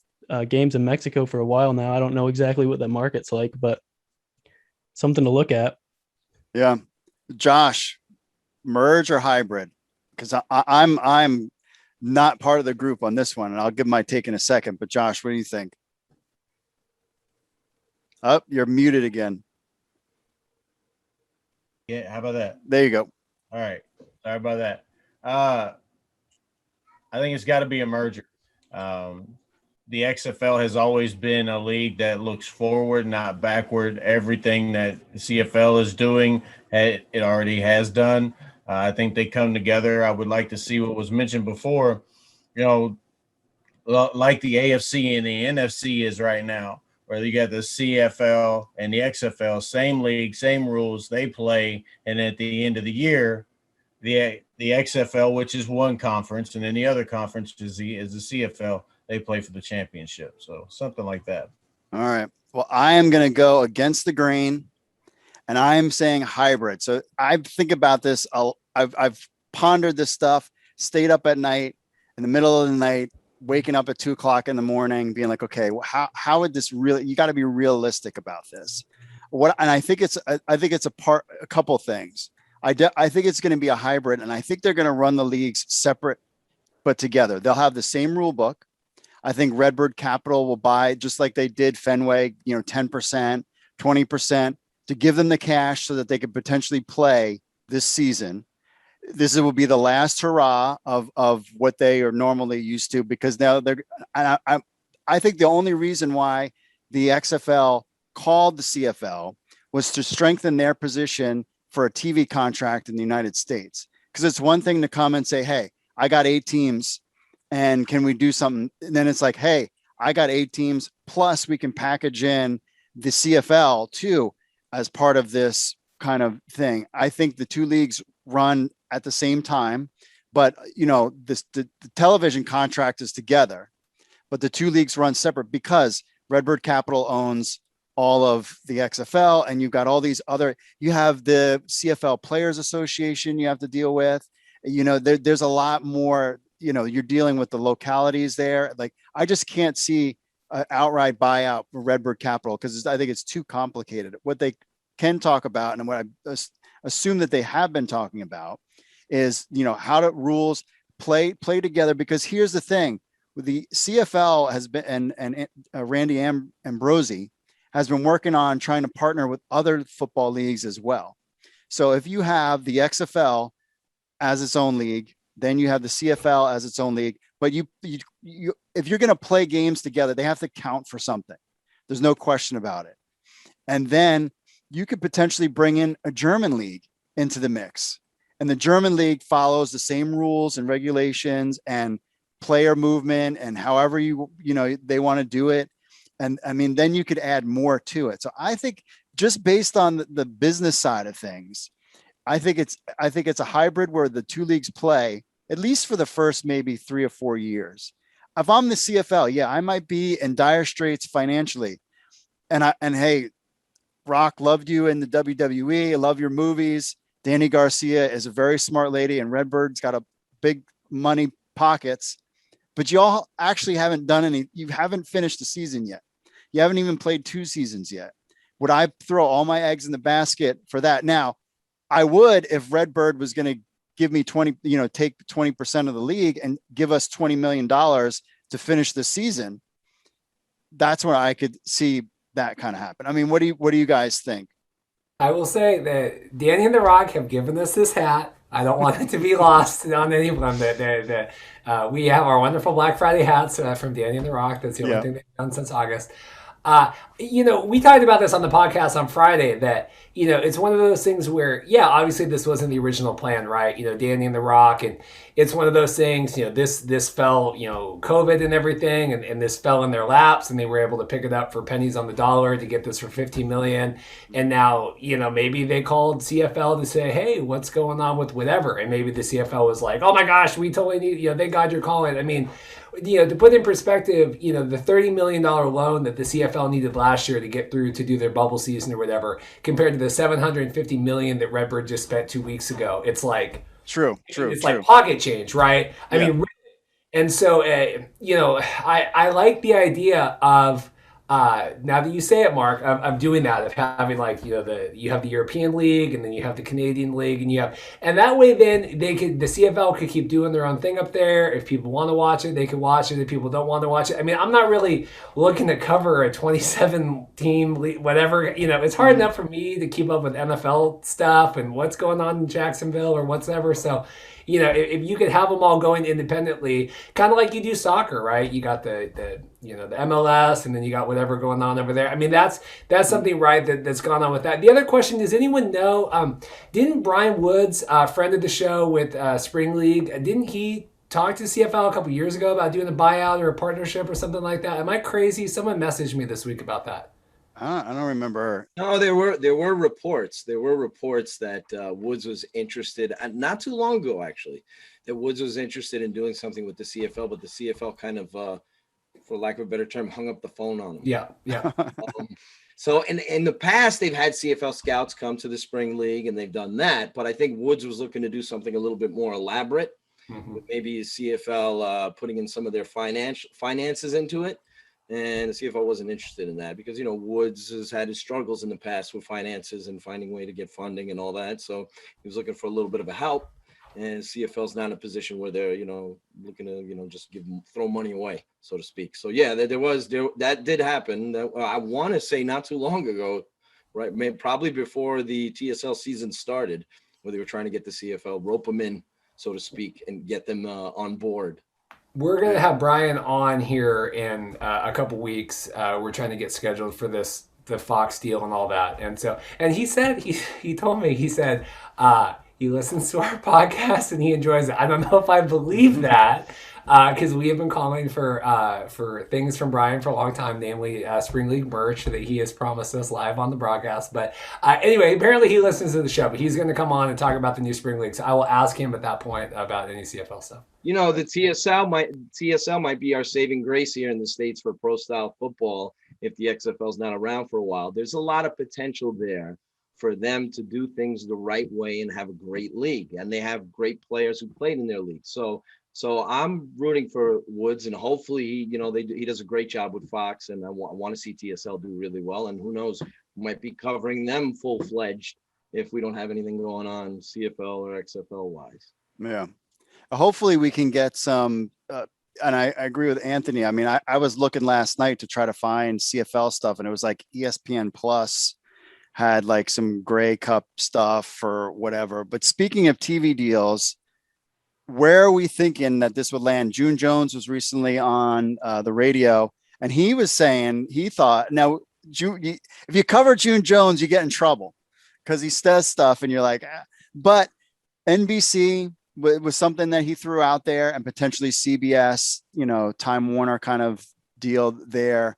games in Mexico for a while now. I don't know exactly what the market's like, but something to look at. Yeah. Josh, merge or hybrid? Because I'm not part of the group on this one, and I'll give my take in a second. But Josh, what do you think? Oh, you're muted again. Yeah, how about that? There you go. All right. Sorry about that. I think it's got to be a merger. The XFL has always been a league that looks forward, not backward. Everything that the CFL is doing, it already has done. I think they come together. I would like to see what was mentioned before, like the AFC and the NFC is right now, where you got the CFL and the XFL, same league, same rules, they play. And at the end of the year, the XFL, which is one conference, and then the other conference is the CFL, they play for the championship. So something like that. All right. Well, I am going to go against the grain, and I am saying hybrid. So I think about this. I've pondered this stuff, stayed up at night, in the middle of the night, waking up at 2:00 in the morning, being like, okay, well, how would this really? You got to be realistic about this. And I think it's a couple things. I think it's going to be a hybrid, and I think they're going to run the leagues separate but together. They'll have the same rule book. I think Redbird Capital will buy, just like they did Fenway, 10%, 20% to give them the cash so that they could potentially play this season. This will be the last hurrah of what they are normally used to, because now I think the only reason why the XFL called the CFL was to strengthen their position for a TV contract in the United States. Because it's one thing to come and say, hey, I got 8 teams and can we do something? And then it's like, hey, I got 8 teams, plus we can package in the CFL too as part of this kind of thing. I think the two leagues run at the same time, but the television contract is together, but the two leagues run separate because Redbird Capital owns all of the XFL, and you've got all these other, you have the CFL Players Association you have to deal with. There's a lot more, you're dealing with the localities there. Like, I just can't see an outright buyout for Redbird Capital because I think it's too complicated. What they can talk about, and what I assume that they have been talking about, is how to rules play together. Because here's the thing: with the CFL has been, and Randy Ambrosi has been working on trying to partner with other football leagues as well. So if you have the XFL as its own league, then you have the CFL as its own league. But you if you're going to play games together, they have to count for something. There's no question about it. And then you could potentially bring in a German league into the mix. And the German league follows the same rules and regulations and player movement and however they want to do it. And I mean, then you could add more to it. So I think, just based on the business side of things, I think it's a hybrid where the two leagues play at least for the first maybe 3 or 4 years. If I'm the CFL, yeah, I might be in dire straits financially. And hey, Rock, loved you in the WWE. I love your movies. Danny Garcia is a very smart lady, and Redbird's got a big money pockets, but you all actually haven't done any. You haven't finished the season yet. You haven't even played 2 seasons yet. Would I throw all my eggs in the basket for that? Now, I would if Redbird was going to give me take 20% of the league and give us $20 million to finish the season. That's where I could see that kind of happen. I mean, what do you guys think? I will say that Danny and The Rock have given us this hat. I don't want it to be lost on anyone that we have our wonderful Black Friday hats from Danny and The Rock. That's the only thing they've done since August. We talked about this on the podcast on Friday that, it's one of those things where, obviously this wasn't the original plan, right? Danny and The Rock, and it's one of those things, this fell, COVID and everything, and this fell in their laps, and they were able to pick it up for pennies on the dollar to get this for $50 million. And now, maybe they called CFL to say, hey, what's going on with whatever? And maybe the CFL was like, oh my gosh, we totally need, thank God you're calling. I mean, to put in perspective, the $30 million loan that the CFL needed last year to get through to do their bubble season or whatever, compared to the $750 million that Redbird just spent 2 weeks ago, it's like true. It's like pocket change, right? I mean, And so, I like the idea of, now that you say it, Mark, of doing that, of having you have the European League, and then you have the Canadian League, and that way then the CFL could keep doing their own thing up there. If people want to watch it, they can watch it. If people don't want to watch it, I mean, I'm not really looking to cover a 27 team league, whatever. It's hard enough for me to keep up with NFL stuff and what's going on in Jacksonville or whatever. So, if you could have them all going independently, kind of like you do soccer, right? You got the MLS, and then you got whatever going on over there. I mean, that's something, right, that's gone on with that. The other question, does anyone know, didn't Brian Woods, friend of the show with Spring League, didn't he talk to CFL a couple years ago about doing a buyout or a partnership or something like that? Am I crazy? Someone messaged me this week about that. I don't remember. No, there were reports. There were reports that Woods was interested, not too long ago, actually, that Woods was interested in doing something with the CFL, but the CFL kind of, for lack of a better term, hung up the phone on him. Yeah. So in the past, they've had CFL scouts come to the Spring League, and they've done that. But I think Woods was looking to do something a little bit more elaborate, with maybe CFL putting in some of their finances into it. And the CFL wasn't interested in that because, Woods has had his struggles in the past with finances and finding a way to get funding and all that. So he was looking for a little bit of a help, and CFL's not in a position where they're, looking to, just throw money away, so to speak. So yeah, that did happen. That, I want to say not too long ago, right? Probably before the TSL season started, where they were trying to get the CFL, rope them in, so to speak, and get them on board. We're going to have Brian on here in a couple weeks. We're trying to get scheduled for the Fox deal and all that. And he said, he told me, he said, he listens to our podcast and he enjoys it. I don't know if I believe that, because we have been calling for things from Brian for a long time, namely Spring League merch that he has promised us live on the broadcast. But anyway, apparently he listens to the show, but he's going to come on and talk about the new Spring League. So I will ask him at that point about any CFL stuff. The TSL might be our saving grace here in the States for pro style football if the XFL is not around for a while. There's a lot of potential there for them to do things the right way and have a great league. And they have great players who played in their league. So I'm rooting for Woods, and hopefully, he does a great job with Fox, and I want to see TSL do really well. And who knows, we might be covering them full fledged if we don't have anything going on CFL or XFL wise. Yeah. Hopefully we can get some, and I agree with Anthony. I mean, I was looking last night to try to find CFL stuff, and it was like ESPN Plus had like some Grey Cup stuff or whatever. But speaking of TV deals, where are we thinking that this would land? June Jones was recently on the radio, and he was saying he thought, now, if you cover June Jones, you get in trouble because he says stuff and you're like, but NBC was something that he threw out there, and potentially CBS, Time Warner kind of deal there.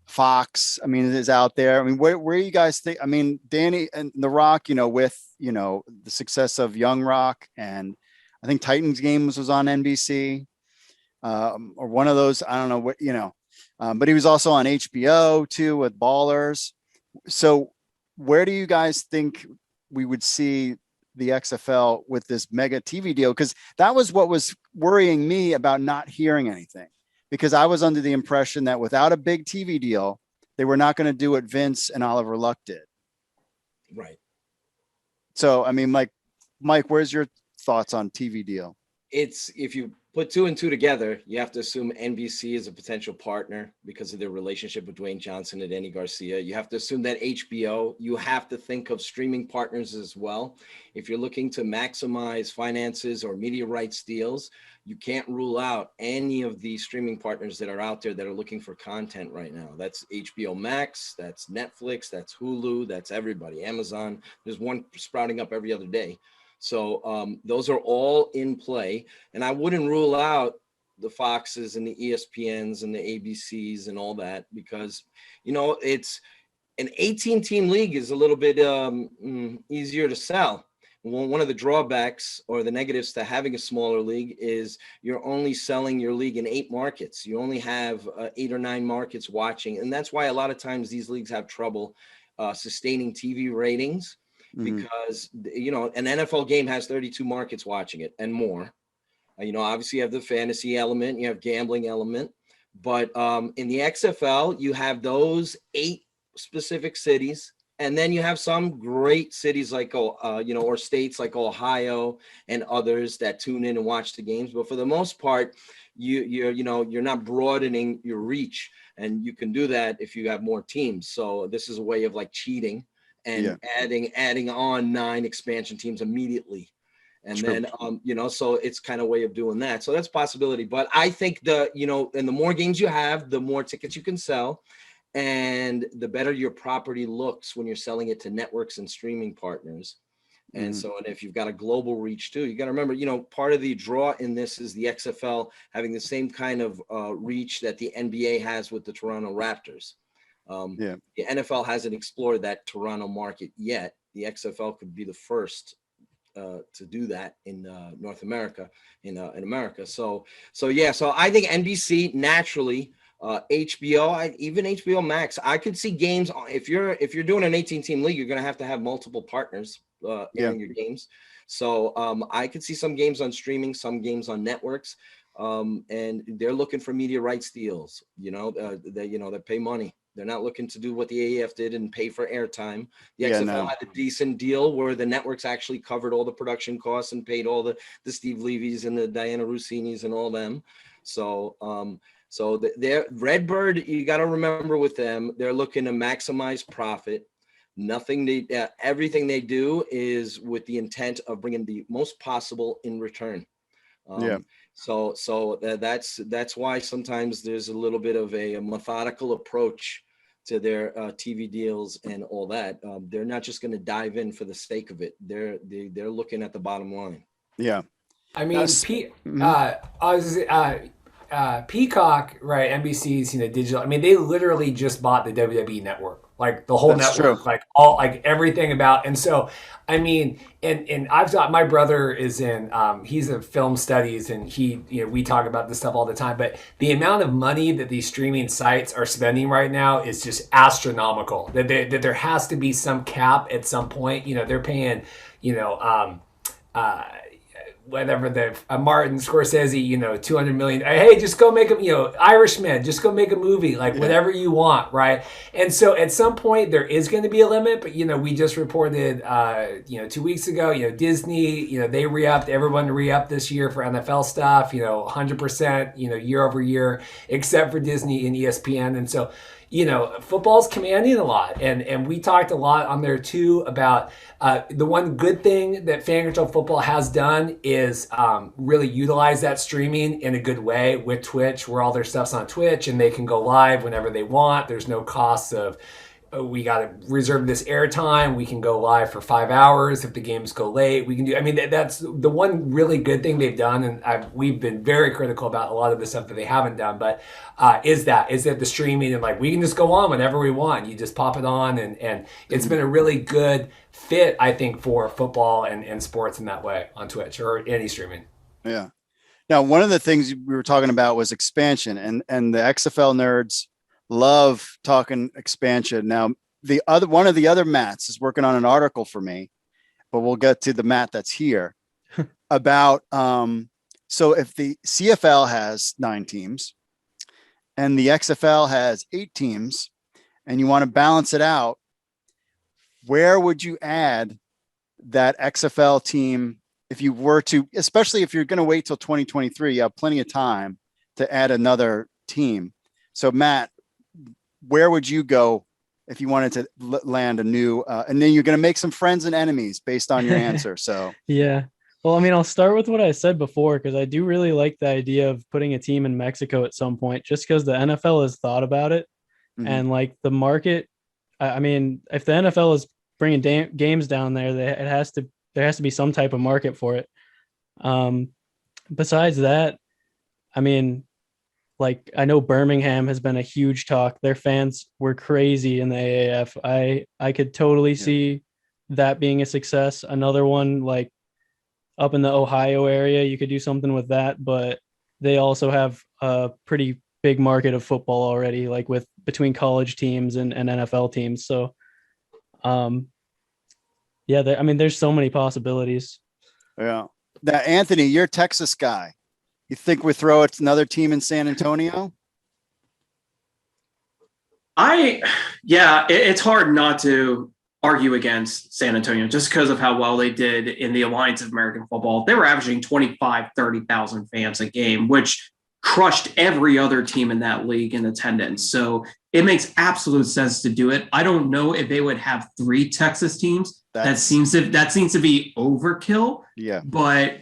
Fox, I mean, is out there. I mean, where you guys think? I mean, Danny and The Rock, with the success of Young Rock, and I think Titans games was on NBC, or one of those. I don't know what but he was also on HBO too with Ballers. So, where do you guys think we would see the XFL with this mega TV deal? Because that was what was worrying me about not hearing anything. Because I was under the impression that without a big TV deal, they were not going to do what Vince and Oliver Luck did. Right. So, I mean, Mike, where's your thoughts on TV deal? If you put two and two together, you have to assume NBC is a potential partner because of their relationship with Dwayne Johnson and Danny Garcia. You have to assume that HBO, you have to think of streaming partners as well. If you're looking to maximize finances or media rights deals, you can't rule out any of the streaming partners that are out there that are looking for content right now. That's HBO Max, that's Netflix, that's Hulu, that's everybody, Amazon. There's one sprouting up every other day. So those are all in play. And I wouldn't rule out the Foxes and the ESPNs and the ABCs and all that, because, it's an 18-team league is a little bit easier to sell. One of the drawbacks or the negatives to having a smaller league is you're only selling your league in 8 markets. You only have 8 or 9 markets watching. And that's why a lot of times these leagues have trouble sustaining TV ratings, because, an NFL game has 32 markets watching it and more. Obviously you have the fantasy element, you have gambling element, but in the XFL, you have those 8 specific cities. And then you have some great cities like, or states like Ohio and others that tune in and watch the games. But for the most part, you're not broadening your reach, and you can do that if you have more teams. So this is a way of like cheating and adding on 9 expansion teams immediately. And True. then, so it's kind of a way of doing that. So that's a possibility. But I think and the more games you have, the more tickets you can sell. And the better your property looks when you're selling it to networks and streaming partners. And so, and if you've got a global reach too, you got to remember, part of the draw in this is the XFL having the same kind of reach that the NBA has with the Toronto Raptors. The NFL hasn't explored that Toronto market yet. The XFL could be the first to do that in North America, in America. So I think NBC naturally. HBO, even HBO Max, I could see games. If you're doing an 18-team league, you're going to have multiple partners airing your games. So I could see some games on streaming, some games on networks, and they're looking for media rights deals. They pay money. They're not looking to do what the AAF did and pay for airtime. The XFL had a decent deal where the networks actually covered all the production costs and paid all the Steve Levy's and the Diana Rossinis and all them. So they're Redbird, you got to remember with them, they're looking to maximize profit. Everything they do is with the intent of bringing the most possible in return. So that's why sometimes there's a little bit of a methodical approach to their TV deals and all that. They're not just going to dive in for the sake of it. They're looking at the bottom line. Yeah. I mean, Peacock, right? NBC's, digital. I mean, they literally just bought the WWE network, like the whole network, like everything about. And so, I mean, and I've got, my brother is in, he's in film studies, and we talk about this stuff all the time. But the amount of money that these streaming sites are spending right now is just astronomical. That there has to be some cap at some point. They're paying, whatever the Martin Scorsese, 200 million. Hey, just go make a, Irishman, just go make a movie, whatever you want, right? And so at some point there is going to be a limit, but we just reported, 2 weeks ago, Disney, they re-upped, everyone re-upped this year for NFL stuff, 100%, year over year, except for Disney and ESPN. And so, football's commanding a lot. And we talked a lot on there too about the one good thing that Fan Control Football has done is really utilize that streaming in a good way with Twitch, where all their stuff's on Twitch and they can go live whenever they want. There's no costs of, we got to reserve this airtime. We can go live for 5 hours. If the games go late, we can do, I mean, that's the one really good thing they've done. And we've been very critical about a lot of the stuff that they haven't done, but is that the streaming, and we can just go on whenever we want. You just pop it on, and it's been a really good fit, I think, for football and sports in that way on Twitch or any streaming. Yeah. Now, one of the things we were talking about was expansion, and the XFL nerds love talking expansion. Now, one of the other Matts is working on an article for me, but we'll get to the Matt that's here about, so if the CFL has 9 teams and the XFL has 8 teams and you want to balance it out, where would you add that XFL team if you were to, especially if you're going to wait till 2023, you have plenty of time to add another team. So Matt, where would you go if you wanted to land a new, and then you're going to make some friends and enemies based on your answer. So, yeah. Well, I mean, I'll start with what I said before, because I do really like the idea of putting a team in Mexico at some point, just because the NFL has thought about it. Mm-hmm. And the market, I mean, if the NFL is bringing games down there, there has to be some type of market for it. Besides that, I mean, I know Birmingham has been a huge talk. Their fans were crazy in the AAF. I could totally see that being a success. Another one, up in the Ohio area, you could do something with that, but they also have a pretty big market of football already, with between college teams and NFL teams. So, there's so many possibilities. Yeah. Now, Anthony, you're a Texas guy. You think we throw it another team in San Antonio? It's hard not to argue against San Antonio just because of how well they did in the Alliance of American Football. They were averaging 30,000 fans a game, which crushed every other team in that league in attendance. So it makes absolute sense to do it. I don't know if they would have 3 Texas teams. That seems to be overkill. Yeah. But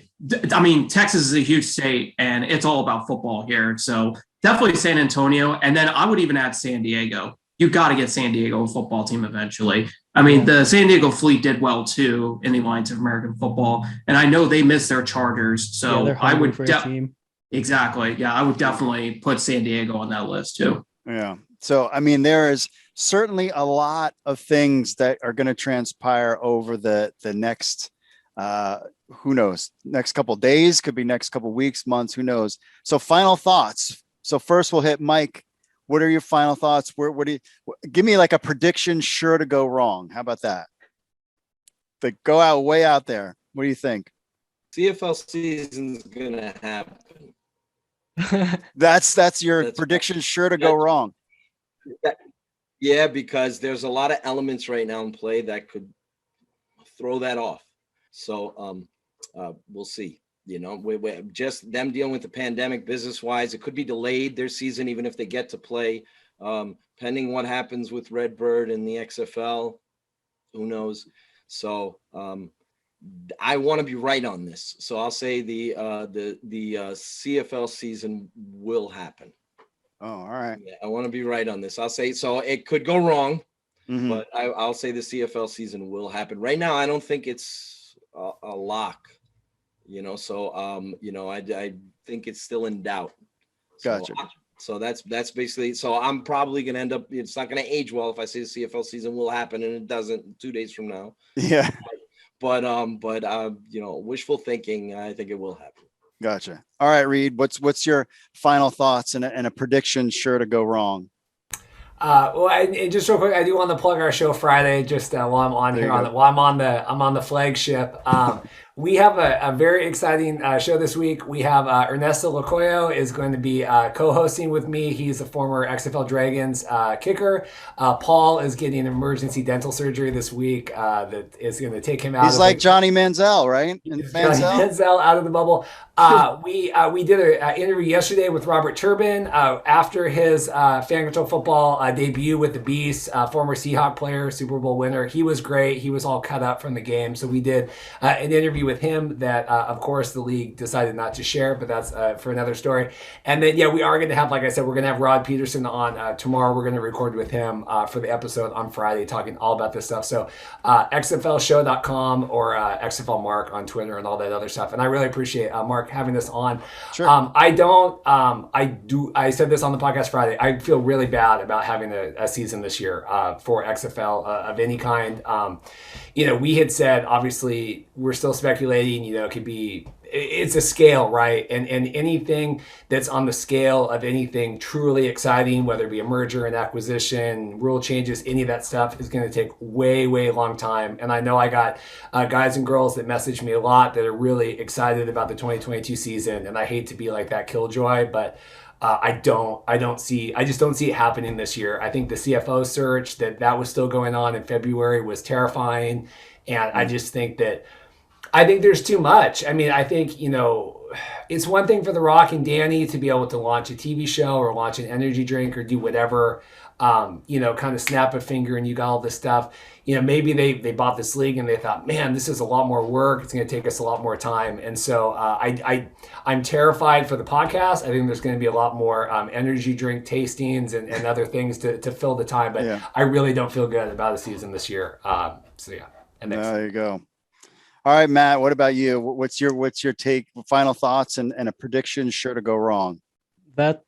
I mean, Texas is a huge state and it's all about football here. So definitely San Antonio. And then I would even add San Diego. You got to get San Diego a football team eventually. I mean, the San Diego Fleet did well too in the Alliance of American Football. And I know they missed their charters. So I would team. Exactly. Yeah, I would definitely put San Diego on that list too. Yeah. So, I mean, there is certainly a lot of things that are going to transpire over the next, who knows, next couple of days, could be next couple of weeks, months, who knows. So final thoughts. So first we'll hit Mike. What are your final thoughts? What do you give me like a prediction sure to go wrong? How about that? Like go out way out there. What do you think? CFL season's gonna happen. That's your prediction sure to go wrong. Yeah, because there's a lot of elements right now in play that could throw that off. So we'll see. You know, we just them dealing with the pandemic business-wise, it could be delayed their season, even if they get to play. Pending what happens with Redbird and the XFL, who knows? So I want to be right on this. So I'll say the CFL season will happen. Oh, all right. Yeah, I want to be right on this. I'll say so. It could go wrong, Mhm. but I'll say the CFL season will happen. Right now, I don't think it's a lock. You know, so I think it's still in doubt. Gotcha. So that's basically. So I'm probably gonna end up. It's not gonna age well if I say the CFL season will happen and it doesn't 2 days from now. Yeah. But wishful thinking. I think it will happen. Gotcha. All right, Reid. What's your final thoughts and a prediction sure to go wrong? And just real quick, I do want to plug our show Friday. Just while I'm on here, I'm on the flagship. We have a very exciting show this week. We have Ernesto Locoyo is going to be co-hosting with me. He's a former XFL Dragons kicker. Paul is getting an emergency dental surgery this week that is going to take him out. He's like Johnny Manziel, right? Manziel out of the bubble. We did an interview yesterday with Robert Turbin after his fan control football debut with the Beast, former Seahawk player, Super Bowl winner. He was great. He was all cut up from the game. So we did an interview with him that, of course, the league decided not to share, but that's for another story. And then, we are going to have, like I said, we're going to have Rod Peterson on tomorrow. We're going to record with him for the episode on Friday, talking all about this stuff. So XFLshow.com or XFL Mark on Twitter and all that other stuff. And I really appreciate Mark having this on. Sure. I said this on the podcast Friday. I feel really bad about having a season this year for XFL of any kind. We had said, obviously, we're still speculating, it could be, it's a scale, right? And anything that's on the scale of anything truly exciting, whether it be a merger and acquisition, rule changes, any of that stuff is going to take way, way long time. And I know I got guys and girls that message me a lot that are really excited about the 2022 season. And I hate to be like that killjoy, but I just don't see it happening this year. I think the CFO search that was still going on in February was terrifying. And I just think there's too much. I mean, I think, it's one thing for The Rock and Danny to be able to launch a TV show or launch an energy drink or do whatever, kind of snap a finger and you got all this stuff. Maybe they bought this league and they thought, man, this is a lot more work. It's going to take us a lot more time. And so I'm terrified for the podcast. I think there's going to be a lot more energy drink tastings and other things to fill the time. But I really don't feel good about the season this year. There you go. All right, Matt, what about you? What's your take, final thoughts and a prediction sure to go wrong? That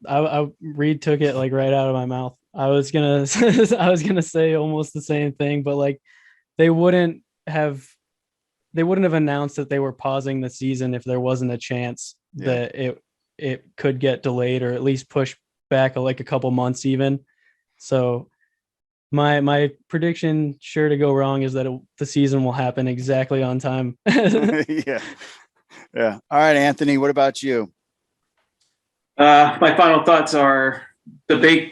Reid took it like right out of my mouth. I was gonna say almost the same thing, but like they wouldn't have announced that they were pausing the season if there wasn't a chance that it could get delayed or at least pushed back like a couple months even. So my prediction sure to go wrong is that the season will happen exactly on time. Yeah. All right, Anthony, what about you? My final thoughts are the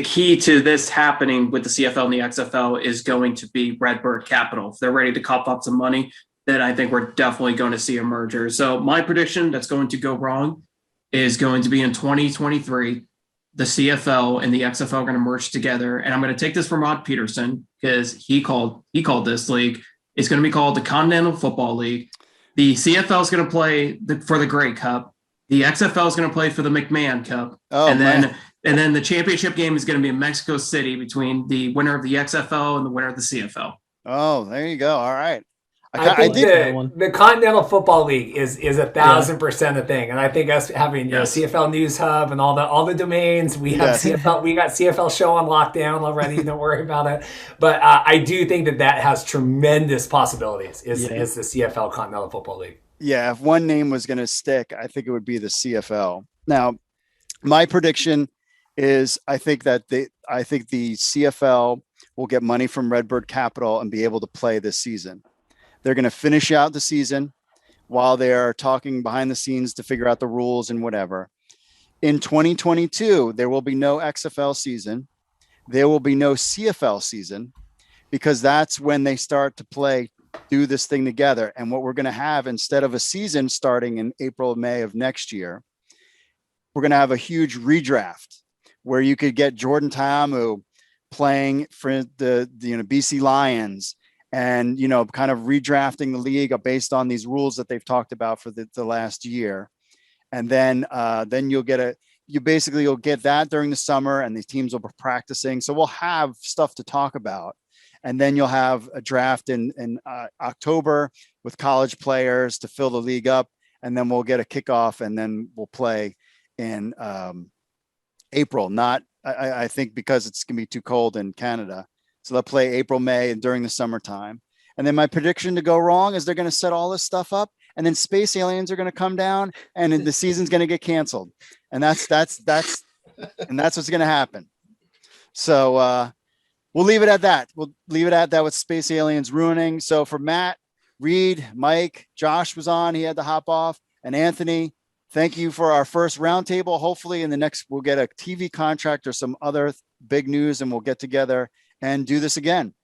key to this happening with the CFL and the XFL is going to be Redbird Capital. If they're ready to cough up some money, then I think we're definitely going to see a merger. So my prediction that's going to go wrong is going to be in 2023. The CFL and the XFL are going to merge together, and I'm going to take this from Rod Peterson because he called this league. It's going to be called the Continental Football League. The CFL is going to play for the Grey Cup. The XFL is going to play for the McMahon Cup, and then the championship game is going to be in Mexico City between the winner of the XFL and the winner of the CFL. Oh, there you go. All right. I think the Continental Football League is 1,000% a thing, and I think us having CFL News Hub and all the domains we have CFL, we got CFL show on lockdown already. Don't worry about it. But I do think that has tremendous possibilities. Is the CFL Continental Football League? Yeah, if one name was going to stick, I think it would be the CFL. Now, my prediction is I think the CFL will get money from Redbird Capital and be able to play this season. They're going to finish out the season while they are talking behind the scenes to figure out the rules and whatever. In 2022, there will be no XFL season. There will be no CFL season because that's when they start to do this thing together. And what we're going to have, instead of a season starting in April, May of next year, we're going to have a huge redraft where you could get Jordan Ta'amu playing for the BC Lions, and, kind of redrafting the league based on these rules that they've talked about for the last year. And then you'll get that during the summer, and these teams will be practicing. So we'll have stuff to talk about. And then you'll have a draft in October with college players to fill the league up. And then we'll get a kickoff, and then we'll play in April. I think because it's going to be too cold in Canada. So they'll play April, May, and during the summertime. And then my prediction to go wrong is they're going to set all this stuff up, and then space aliens are going to come down, and the season's going to get canceled. And that's what's going to happen. So we'll leave it at that. We'll leave it at that with space aliens ruining. So for Matt, Reid, Mike, Josh was on. He had to hop off. And Anthony, thank you for our first roundtable. Hopefully in the next, we'll get a TV contract or some other big news, and we'll get together and do this again.